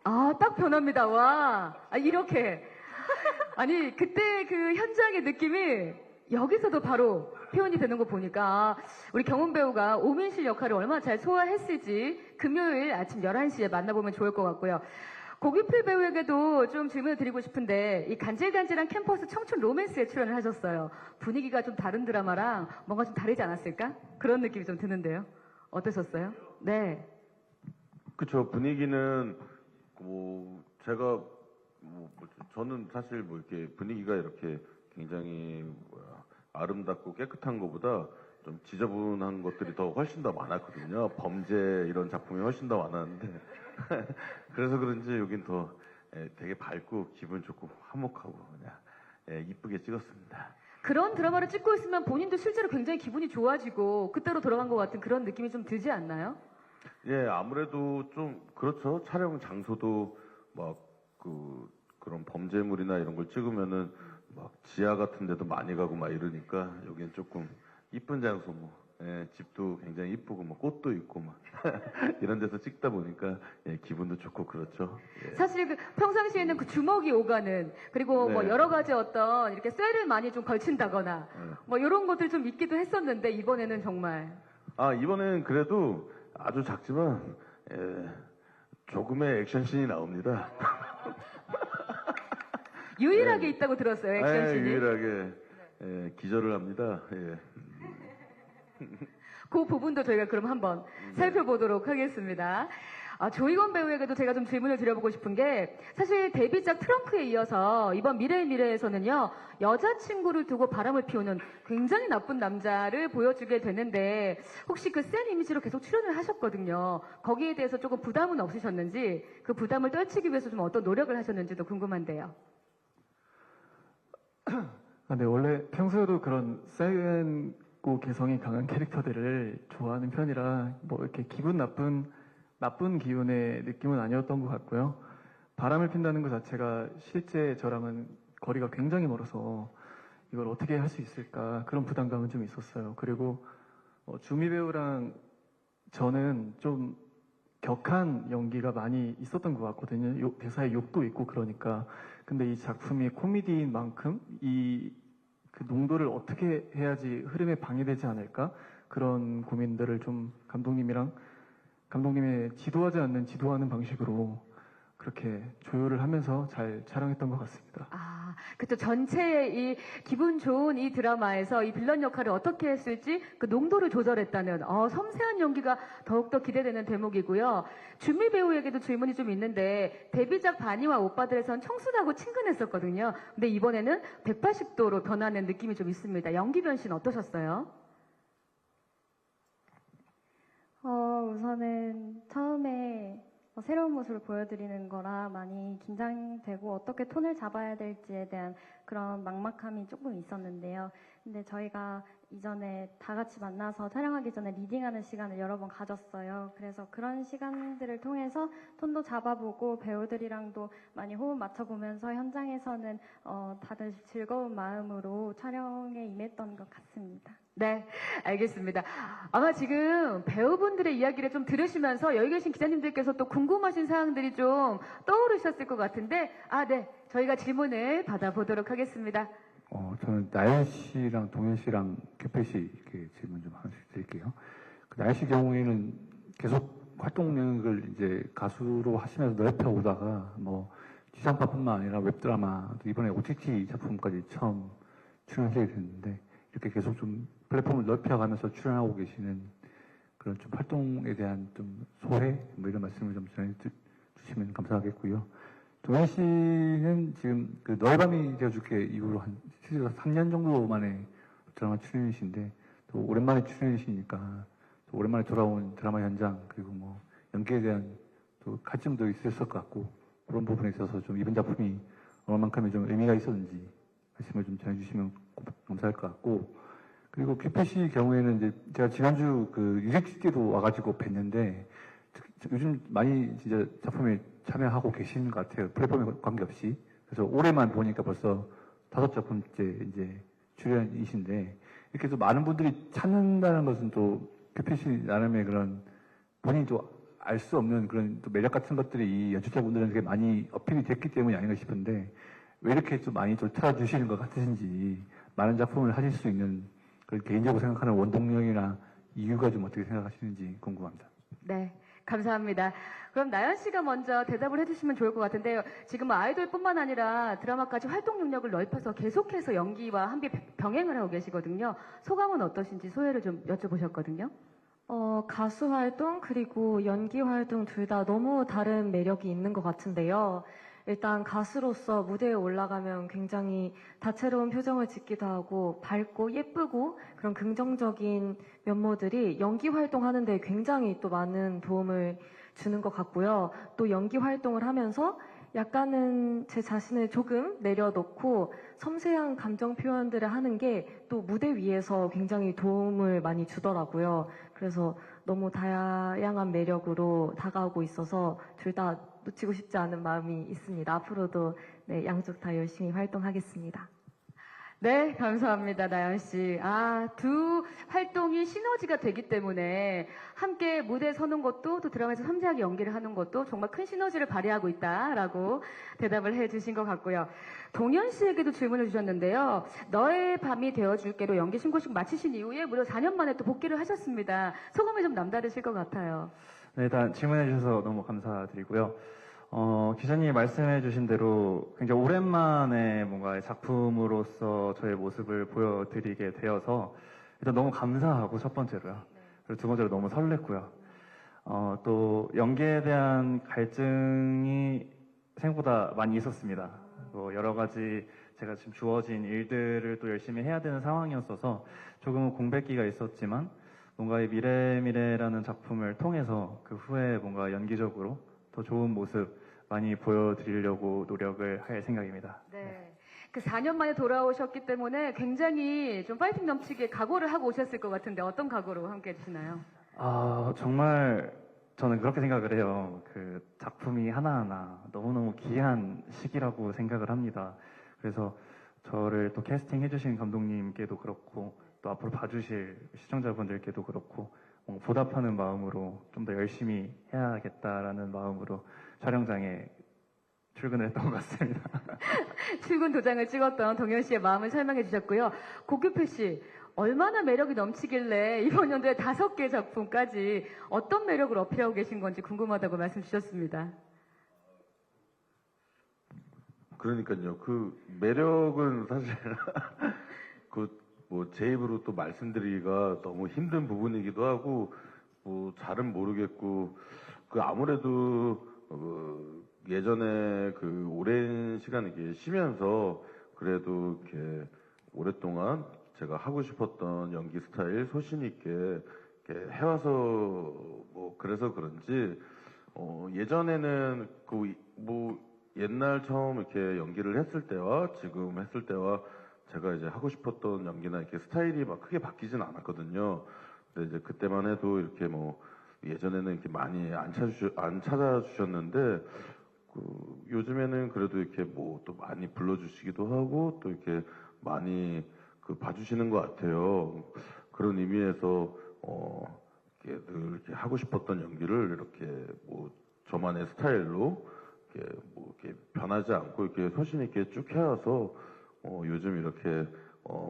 딱 변합니다. 와, 이렇게. 아니, 그때 그 현장의 느낌이 여기서도 바로 표현이 되는 거 보니까 우리 경훈 배우가 오민실 역할을 얼마나 잘 소화했을지 금요일 아침 11시에 만나보면 좋을 것 같고요. 고기필 배우에게도 좀 질문을 드리고 싶은데 이 간질간질한 캠퍼스 청춘 로맨스에 출연을 하셨어요. 분위기가 좀 다른 드라마랑 뭔가 좀 다르지 않았을까? 그런 느낌이 좀 드는데요. 어떠셨어요? 네. 그쵸. 분위기는 제가 저는 사실 이렇게 분위기가 이렇게 굉장히 아름답고 깨끗한 것보다 좀 지저분한 것들이 더 훨씬 더 많았거든요. 범죄 이런 작품이 훨씬 더 많았는데 그래서 그런지 여긴 더 되게 밝고 기분 좋고 화목하고 그냥 이쁘게 찍었습니다. 그런 드라마를 찍고 있으면 본인도 실제로 굉장히 기분이 좋아지고 그때로 돌아간 것 같은 그런 느낌이 좀 들지 않나요? 예, 아무래도 좀 그렇죠. 촬영 장소도 그런 범죄물이나 이런 걸 찍으면은 지하 같은 데도 많이 가고 이러니까 여긴 조금 이쁜 장소 집도 굉장히 이쁘고 꽃도 있고 이런 데서 찍다 보니까 기분도 좋고 그렇죠. 예. 사실 평상시에는 그 주먹이 오가는 그리고 네. 여러 가지 어떤 이렇게 쇠를 많이 좀 걸친다거나 이런 것들 좀 있기도 했었는데 이번에는 정말 이번엔 그래도 아주 작지만 조금의 액션씬이 나옵니다. 유일하게 있다고 들었어요, 액션씬이. 유일하게 기절을 합니다. 예. 그 부분도 저희가 그럼 한번 살펴보도록 하겠습니다. 조이건 배우에게도 제가 좀 질문을 드려보고 싶은 게 사실 데뷔작 트렁크에 이어서 이번 미래의 미래에서는요 여자친구를 두고 바람을 피우는 굉장히 나쁜 남자를 보여주게 되는데 혹시 그 센 이미지로 계속 출연을 하셨거든요. 거기에 대해서 조금 부담은 없으셨는지 그 부담을 떨치기 위해서 좀 어떤 노력을 하셨는지도 궁금한데요. 네, 원래 평소에도 그런 세고 개성이 강한 캐릭터들을 좋아하는 편이라 이렇게 기분 나쁜 기운의 느낌은 아니었던 것 같고요. 바람을 핀다는 것 자체가 실제 저랑은 거리가 굉장히 멀어서 이걸 어떻게 할 수 있을까 그런 부담감은 좀 있었어요. 그리고 주미 배우랑 저는 좀 격한 연기가 많이 있었던 것 같거든요. 대사에 욕도 있고 그러니까. 근데 이 작품이 코미디인 만큼 그 농도를 어떻게 해야지 흐름에 방해되지 않을까 그런 고민들을 좀 감독님의 지도하지 않는 지도하는 방식으로 그렇게 조율을 하면서 잘 촬영했던 것 같습니다. 그쵸. 전체의 이 기분 좋은 이 드라마에서 이 빌런 역할을 어떻게 했을지 그 농도를 조절했다는 섬세한 연기가 더욱더 기대되는 대목이고요. 준미 배우에게도 질문이 좀 있는데 데뷔작 바니와 오빠들에선 청순하고 친근했었거든요. 근데 이번에는 180도로 변하는 느낌이 좀 있습니다. 연기 변신 어떠셨어요? 우선은 처음에 새로운 모습을 보여드리는 거라 많이 긴장되고 어떻게 톤을 잡아야 될지에 대한 그런 막막함이 조금 있었는데요. 근데 저희가 이전에 다 같이 만나서 촬영하기 전에 리딩하는 시간을 여러 번 가졌어요. 그래서 그런 시간들을 통해서 톤도 잡아보고 배우들이랑도 많이 호흡 맞춰보면서 현장에서는 다들 즐거운 마음으로 촬영에 임했던 것 같습니다. 네, 알겠습니다. 아마 지금 배우분들의 이야기를 좀 들으시면서 여기 계신 기자님들께서 또 궁금하신 사항들이 좀 떠오르셨을 것 같은데, 네, 저희가 질문을 받아보도록 하겠습니다. 저는 나연 씨랑 동현 씨랑 규필 씨 이렇게 질문 좀 하나씩 드릴게요. 나연 씨 경우에는 계속 활동력을 이제 가수로 하시면서 넓혀오다가 지상파뿐만 아니라 웹드라마, 이번에 OTT 작품까지 처음 출연하게 됐는데 이렇게 계속 좀 플랫폼을 넓혀가면서 출연하고 계시는 그런 좀 활동에 대한 좀 소회 이런 말씀을 좀 전해주시면 감사하겠고요. 동현 씨는 지금 그 너의 밤이 되어줄게 이후로 실제로 3년 정도 만에 드라마 출연이신데 또 오랜만에 출연이시니까 또 오랜만에 돌아온 드라마 현장 그리고 연기에 대한 또 갈증도 있었을 것 같고 그런 부분에 있어서 좀 이번 작품이 얼마만큼의 좀 의미가 있었는지 말씀을 좀 전해주시면 감사할 것 같고 그리고 규필 씨 경우에는 이제 제가 지난주 그 유색식 때도 와가지고 뵀는데 요즘 많이 진짜 작품에 참여하고 계시는 것 같아요. 플랫폼에 관계없이. 그래서 올해만 보니까 벌써 5작품째 이제 출연이신데 이렇게 또 많은 분들이 찾는다는 것은 또 규필 씨 나름의 그런 본인이 또 알 수 없는 그런 또 매력 같은 것들이 이 연출자분들에게 많이 어필이 됐기 때문이 아닌가 싶은데 왜 이렇게 좀 많이 쫓아주시는 것 같으신지, 많은 작품을 하실 수 있는 그 개인적으로 생각하는 원동력이나 이유가 좀 어떻게 생각하시는지 궁금합니다. 네, 감사합니다. 그럼 나연 씨가 먼저 대답을 해주시면 좋을 것 같은데요. 지금 뭐 아이돌뿐만 아니라 드라마까지 활동 영역을 넓혀서 계속해서 연기와 함께 병행을 하고 계시거든요. 소감은 어떠신지 소회를 좀 여쭤보셨거든요. 가수 활동 그리고 연기 활동 둘 다 너무 다른 매력이 있는 것 같은데요. 일단 가수로서 무대에 올라가면 굉장히 다채로운 표정을 짓기도 하고 밝고 예쁘고 그런 긍정적인 면모들이 연기 활동하는 데 굉장히 또 많은 도움을 주는 것 같고요. 또 연기 활동을 하면서 약간은 제 자신을 조금 내려놓고 섬세한 감정 표현들을 하는 게 또 무대 위에서 굉장히 도움을 많이 주더라고요. 그래서 너무 다양한 매력으로 다가오고 있어서 둘 다 놓치고 싶지 않은 마음이 있습니다. 앞으로도 네, 양쪽 다 열심히 활동하겠습니다. 네, 감사합니다, 나연 씨. 두 활동이 시너지가 되기 때문에 함께 무대에 서는 것도 또 드라마에서 섬세하게 연기를 하는 것도 정말 큰 시너지를 발휘하고 있다라고 대답을 해주신 것 같고요. 동현 씨에게도 질문을 주셨는데요. 너의 밤이 되어줄게로 연기 신고식 마치신 이후에 무려 4년 만에 또 복귀를 하셨습니다. 소감이 좀 남다르실 것 같아요. 네, 일단 질문해 주셔서 너무 감사드리고요. 기자님이 말씀해 주신 대로 굉장히 오랜만에 뭔가 작품으로서 저의 모습을 보여드리게 되어서 일단 너무 감사하고 첫 번째로요. 그리고 두 번째로 너무 설렜고요. 또 연기에 대한 갈증이 생각보다 많이 있었습니다. 여러 가지 제가 지금 주어진 일들을 또 열심히 해야 되는 상황이었어서 조금은 공백기가 있었지만 뭔가 이 미래라는 작품을 통해서 그 후에 뭔가 연기적으로 더 좋은 모습 많이 보여드리려고 노력을 할 생각입니다. 네. 그 4년 만에 돌아오셨기 때문에 굉장히 좀 파이팅 넘치게 각오를 하고 오셨을 것 같은데 어떤 각오로 함께 해주시나요? 정말 저는 그렇게 생각을 해요. 그 작품이 하나하나 너무너무 귀한 시기라고 생각을 합니다. 그래서 저를 또 캐스팅 해주신 감독님께도 그렇고 또 앞으로 봐주실 시청자분들께도 그렇고 보답하는 마음으로 좀 더 열심히 해야겠다라는 마음으로 촬영장에 출근을 했던 것 같습니다. 출근 도장을 찍었던 동현 씨의 마음을 설명해 주셨고요. 고규표 씨, 얼마나 매력이 넘치길래 이번 연도에 5개 작품까지 어떤 매력을 어필하고 계신 건지 궁금하다고 말씀 주셨습니다. 그러니까요. 그 매력은 사실 제 입으로 또 말씀드리기가 너무 힘든 부분이기도 하고 잘은 모르겠고 아무래도 예전에 그 오랜 시간 이렇게 쉬면서 그래도 이렇게 오랫동안 제가 하고 싶었던 연기 스타일 소신 있게 이렇게 해와서 그래서 그런지 예전에는 옛날 처음 이렇게 연기를 했을 때와 지금 했을 때와 제가 이제 하고 싶었던 연기나 이렇게 스타일이 막 크게 바뀌진 않았거든요. 근데 이제 그때만 해도 이렇게 예전에는 이렇게 많이 안 찾아주셨는데 요즘에는 그래도 이렇게 또 많이 불러주시기도 하고 또 이렇게 많이 봐주시는 것 같아요. 그런 의미에서 이렇게 늘 이렇게 하고 싶었던 연기를 이렇게 저만의 스타일로 이렇게 변하지 않고 이렇게 소신 있게 쭉 해와서 요즘 이렇게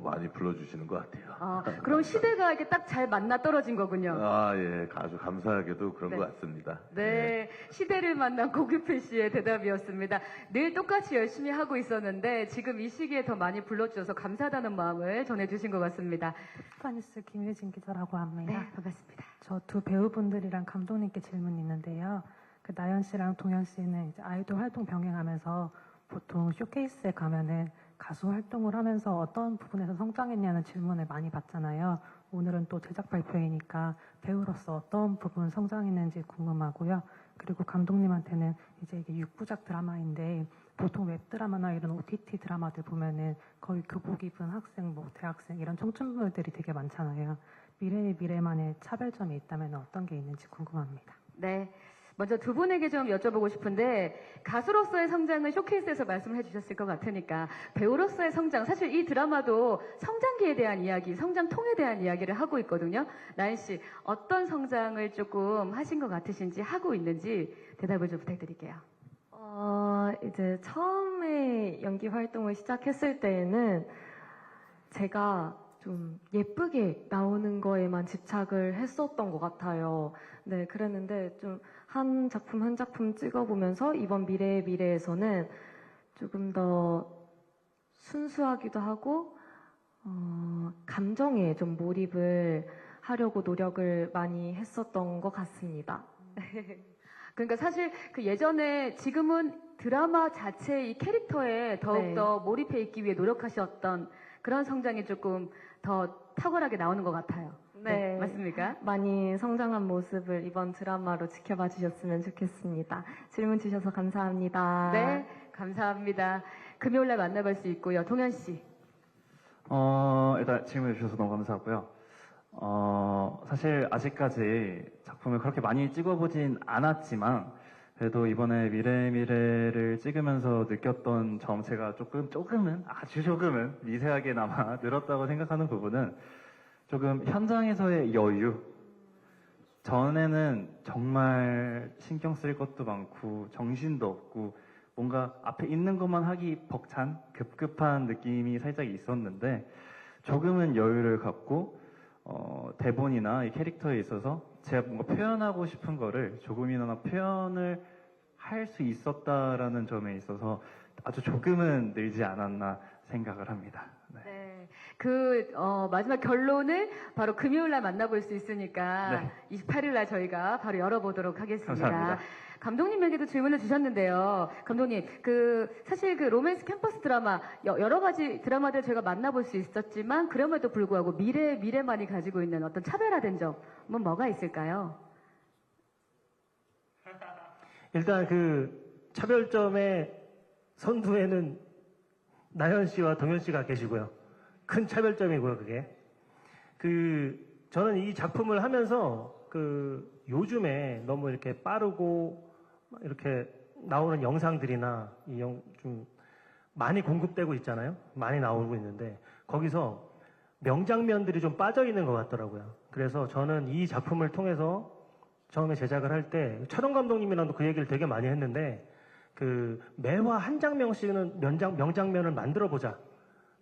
많이 불러주시는 것 같아요. 그럼 시대가 이렇게 딱 잘 만나 떨어진 거군요. 예, 아주 감사하게도 그런 네. 것 같습니다. 네, 시대를 만난 고규표 씨의 대답이었습니다. 늘 똑같이 열심히 하고 있었는데 지금 이 시기에 더 많이 불러주셔서 감사하다는 마음을 전해주신 것 같습니다. 스파니스 김유진 기자라고 합니다. 네, 반갑습니다. 저 두 배우분들이랑 감독님께 질문이 있는데요. 나연 씨랑 동현 씨는 이제 아이돌 활동 병행하면서 보통 쇼케이스에 가면은 가수 활동을 하면서 어떤 부분에서 성장했냐는 질문을 많이 받잖아요. 오늘은 또 제작 발표이니까 배우로서 어떤 부분 성장했는지 궁금하고요. 그리고 감독님한테는 이제 이게 6부작 드라마인데 보통 웹드라마나 이런 OTT 드라마들 보면은 거의 교복 입은 학생, 대학생 이런 청춘물들이 되게 많잖아요. 미래의 미래만의 차별점이 있다면 어떤 게 있는지 궁금합니다. 네. 먼저 두 분에게 좀 여쭤보고 싶은데 가수로서의 성장은 쇼케이스에서 말씀을 해주셨을 것 같으니까 배우로서의 성장, 사실 이 드라마도 성장기에 대한 이야기, 성장통에 대한 이야기를 하고 있거든요. 나연 씨, 어떤 성장을 조금 하신 것 같으신지 하고 있는지 대답을 좀 부탁드릴게요. 이제 처음에 연기 활동을 시작했을 때에는 제가 좀 예쁘게 나오는 거에만 집착을 했었던 것 같아요. 네, 그랬는데 좀 한 작품 한 작품 찍어보면서 이번 미래의 미래에서는 조금 더 순수하기도 하고, 감정에 좀 몰입을 하려고 노력을 많이 했었던 것 같습니다. 그러니까 사실 그 예전에 지금은 드라마 자체의 이 캐릭터에 더욱더 몰입해 있기 위해 노력하셨던 그런 성장이 조금 더 탁월하게 나오는 것 같아요. 네. 맞습니까? 많이 성장한 모습을 이번 드라마로 지켜봐 주셨으면 좋겠습니다. 질문 주셔서 감사합니다. 네, 감사합니다. 금요일날 만나볼 수 있고요. 동현 씨. 일단 질문해 주셔서 너무 감사하고요. 사실 아직까지 작품을 그렇게 많이 찍어보진 않았지만, 그래도 이번에 미래를 찍으면서 느꼈던 점, 제가 아주 조금은 미세하게나마 늘었다고 생각하는 부분은 조금 현장에서의 여유. 전에는 정말 신경 쓸 것도 많고, 정신도 없고, 뭔가 앞에 있는 것만 하기 벅찬, 급급한 느낌이 살짝 있었는데, 조금은 여유를 갖고, 대본이나 이 캐릭터에 있어서 제가 뭔가 표현하고 싶은 거를 조금이나마 표현을 할 수 있었다라는 점에 있어서 아주 조금은 늘지 않았나 생각을 합니다. 네. 네. 마지막 결론을 바로 금요일날 만나볼 수 있으니까 네. 28일날 저희가 바로 열어보도록 하겠습니다. 감사합니다. 감독님에게도 질문을 주셨는데요. 감독님, 사실 로맨스 캠퍼스 드라마, 여러 가지 드라마들 저희가 만나볼 수 있었지만, 그럼에도 불구하고 미래만이 가지고 있는 어떤 차별화된 점은 뭐가 있을까요? 일단 차별점의 선두에는 나연 씨와 동현 씨가 계시고요. 큰 차별점이고요, 그게. 저는 이 작품을 하면서 요즘에 너무 이렇게 빠르고 이렇게 나오는 영상들이나 좀 많이 공급되고 있잖아요. 많이 나오고 있는데 거기서 명장면들이 좀 빠져 있는 것 같더라고요. 그래서 저는 이 작품을 통해서 처음에 제작을 할 때 촬영 감독님이랑도 그 얘기를 되게 많이 했는데 매화 한 장면씩은 명장면을 만들어 보자.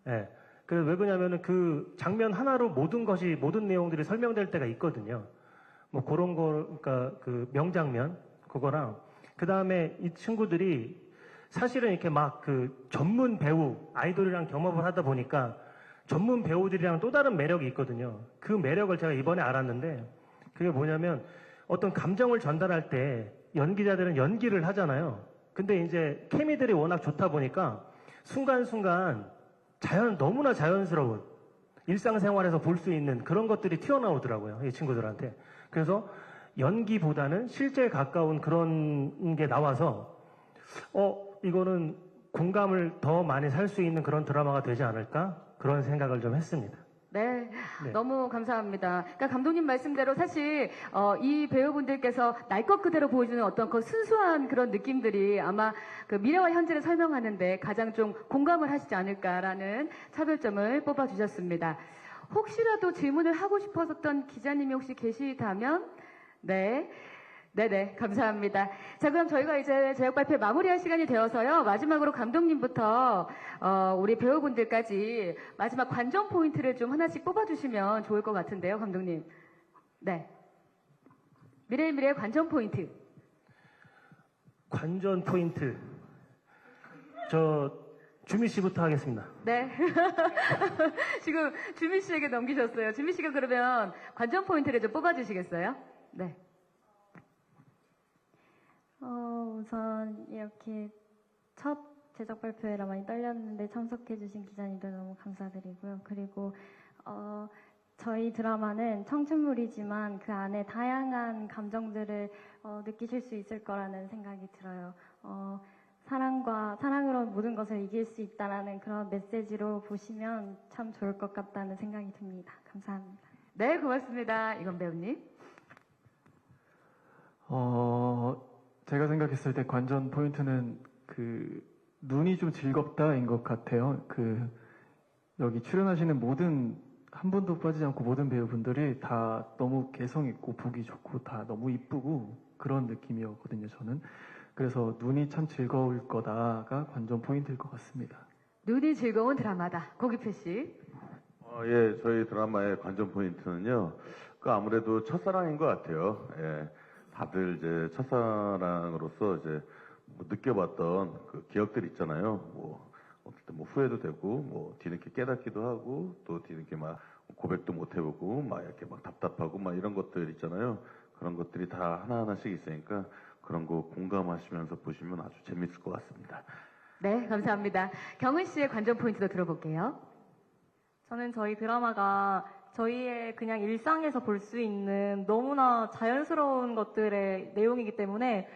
예. 그래서 왜 그러냐면은 그 장면 하나로 모든 내용들이 설명될 때가 있거든요. 뭐 그런 거, 그러니까 명장면 그거랑 그 다음에 이 친구들이 사실은 이렇게 막 전문 배우 아이돌이랑 겸업을 하다 보니까 전문 배우들이랑 또 다른 매력이 있거든요. 그 매력을 제가 이번에 알았는데 그게 뭐냐면 어떤 감정을 전달할 때 연기자들은 연기를 하잖아요. 근데 이제 케미들이 워낙 좋다 보니까 순간순간 너무나 자연스러운 일상생활에서 볼 수 있는 그런 것들이 튀어나오더라고요. 이 친구들한테. 그래서 연기보다는 실제에 가까운 그런 게 나와서 이거는 공감을 더 많이 살 수 있는 그런 드라마가 되지 않을까? 그런 생각을 좀 했습니다. 네, 네. 너무 감사합니다. 그러니까 감독님 말씀대로 사실 이 배우분들께서 날 것 그대로 보여주는 어떤 순수한 그런 느낌들이 아마 미래와 현재를 설명하는데 가장 좀 공감을 하시지 않을까라는 차별점을 뽑아주셨습니다. 혹시라도 질문을 하고 싶었던 기자님이 혹시 계시다면 네네, 감사합니다. 자, 그럼 저희가 이제 제작 발표 마무리할 시간이 되어서요. 마지막으로 감독님부터 우리 배우분들까지 마지막 관전 포인트를 좀 하나씩 뽑아주시면 좋을 것 같은데요, 감독님. 네. 미래의 관전 포인트. 관전 포인트. 주미 씨부터 하겠습니다. 네. 지금 주미 씨에게 넘기셨어요. 주미 씨가 그러면 관전 포인트를 좀 뽑아주시겠어요? 네. 우선 이렇게 첫 제작 발표회라 많이 떨렸는데 참석해주신 기자님들 너무 감사드리고요. 그리고 저희 드라마는 청춘물이지만 그 안에 다양한 감정들을 느끼실 수 있을 거라는 생각이 들어요. 사랑으로 모든 것을 이길 수 있다라는 그런 메시지로 보시면 참 좋을 것 같다는 생각이 듭니다. 감사합니다. 네, 고맙습니다. 이건 배우님. 제가 생각했을 때 관전 포인트는 눈이 좀 즐겁다인 것 같아요. 여기 출연하시는 한 분도 빠지지 않고 모든 배우분들이 다 너무 개성 있고 보기 좋고 다 너무 이쁘고 그런 느낌이었거든요, 저는. 그래서 눈이 참 즐거울 거다가 관전 포인트일 것 같습니다. 눈이 즐거운 드라마다. 고기표 씨. 예, 저희 드라마의 관전 포인트는요, 아무래도 첫사랑인 것 같아요. 예, 다들 이제 첫사랑으로서 이제 뭐 느껴봤던 그 기억들 있잖아요. 뭐, 어떨 때 뭐 후회도 되고, 뭐 뒤늦게 깨닫기도 하고, 또 뒤늦게 막 고백도 못 해보고, 막 이렇게 막 답답하고, 막 이런 것들 있잖아요. 그런 것들이 다 하나하나씩 있으니까 그런 거 공감하시면서 보시면 아주 재밌을 것 같습니다. 네, 감사합니다. 경은 씨의 관전 포인트도 들어볼게요. 저는 저희 드라마가 저희의 그냥 일상에서 볼 수 있는 너무나 자연스러운 것들의 내용이기 때문에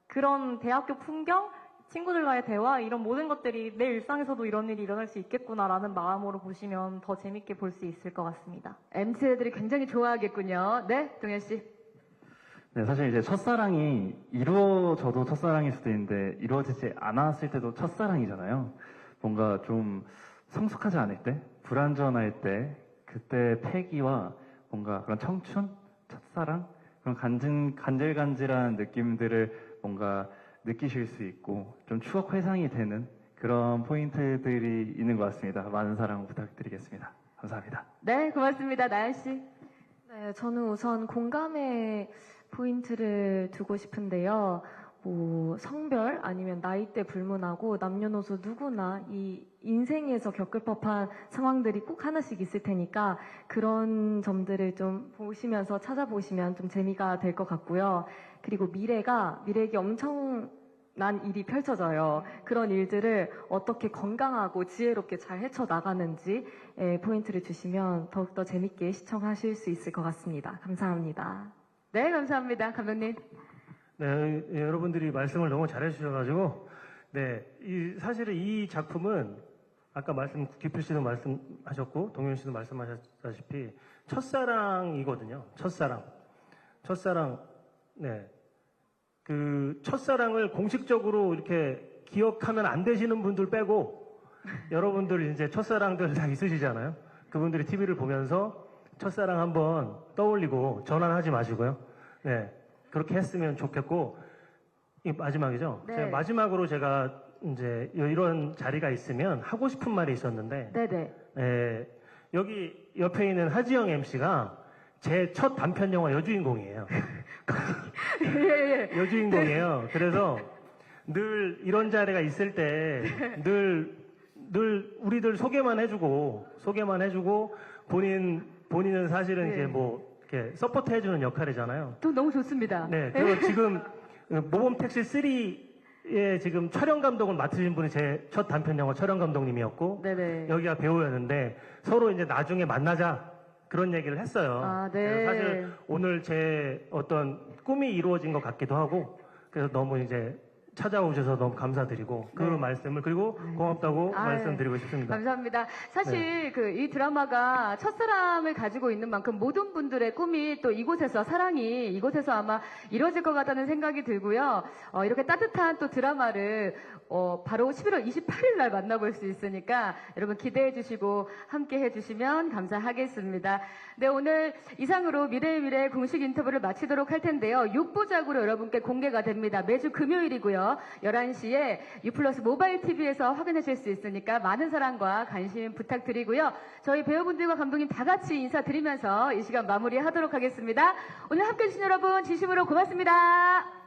그런 대학교 풍경, 친구들과의 대화 이런 모든 것들이 내 일상에서도 이런 일이 일어날 수 있겠구나라는 마음으로 보시면 더 재밌게 볼 수 있을 것 같습니다. MZ들이 굉장히 좋아하겠군요. 네, 동현 씨. 네, 사실 이제 첫사랑이 이루어져도 첫사랑일 수도 있는데 이루어지지 않았을 때도 첫사랑이잖아요. 뭔가 좀 성숙하지 않을 때, 불완전할 때, 그때 패기와 뭔가 그런 청춘, 첫사랑, 그런 간질간질한 느낌들을 뭔가 느끼실 수 있고 좀 추억 회상이 되는 그런 포인트들이 있는 것 같습니다. 많은 사랑 부탁드리겠습니다. 감사합니다. 네, 고맙습니다. 나연 씨. 네, 저는 우선 공감의 포인트를 두고 싶은데요. 뭐 성별 아니면 나이대 불문하고 남녀노소 누구나 이 인생에서 겪을 법한 상황들이 꼭 하나씩 있을 테니까 그런 점들을 좀 보시면서 찾아보시면 좀 재미가 될 것 같고요. 그리고 미래에게 엄청난 일이 펼쳐져요. 그런 일들을 어떻게 건강하고 지혜롭게 잘 헤쳐나가는지 포인트를 주시면 더욱더 재밌게 시청하실 수 있을 것 같습니다. 감사합니다. 네, 감사합니다. 감독님. 네, 여러분들이 말씀을 너무 잘해주셔가지고, 네, 사실은 이 작품은 아까 기필 씨도 말씀하셨고, 동현 씨도 말씀하셨다시피 첫사랑이거든요. 첫사랑, 네, 그 첫사랑을 공식적으로 이렇게 기억하면 안 되시는 분들 빼고, 여러분들 이제 첫사랑들 다 있으시잖아요. 그분들이 TV를 보면서 첫사랑 한번 떠올리고 전환하지 마시고요. 네. 그렇게 했으면 좋겠고, 이 마지막이죠? 네. 제가 마지막으로 제가 이제 이런 자리가 있으면 하고 싶은 말이 있었는데, 네네. 여기 옆에 있는 하지영 MC가 제 첫 단편 영화 여주인공이에요. 예. 여주인공이에요. 그래서 늘 이런 자리가 있을 때 늘 우리들 소개만 해주고 본인은 사실은 네. 이제 뭐 이렇게 서포트 해주는 역할이잖아요. 또 너무 좋습니다. 네. 그리고 지금 모범택시 3의 지금 촬영 감독을 맡으신 분이 제 첫 단편 영화 촬영 감독님이었고, 네네. 여기가 배우였는데 서로 이제 나중에 만나자 그런 얘기를 했어요. 아, 네. 그래서 사실 오늘 제 어떤 꿈이 이루어진 것 같기도 하고, 그래서 너무 이제 찾아오셔서 너무 감사드리고 그 네. 말씀을 그리고 고맙다고 아유, 말씀드리고 싶습니다. 감사합니다. 사실 이 드라마가 첫사랑을 가지고 있는 만큼 모든 분들의 꿈이 또 사랑이 이곳에서 아마 이루어질 것 같다는 생각이 들고요. 이렇게 따뜻한 또 드라마를 바로 11월 28일 날 만나볼 수 있으니까 여러분 기대해 주시고 함께 해 주시면 감사하겠습니다. 네, 오늘 이상으로 미래의 미래 공식 인터뷰를 마치도록 할 텐데요. 6부작으로 여러분께 공개가 됩니다. 매주 금요일이고요. 11시에 유플러스 모바일 TV에서 확인하실 수 있으니까 많은 사랑과 관심 부탁드리고요. 저희 배우분들과 감독님 다 같이 인사드리면서 이 시간 마무리하도록 하겠습니다. 오늘 함께 해주신 여러분 진심으로 고맙습니다.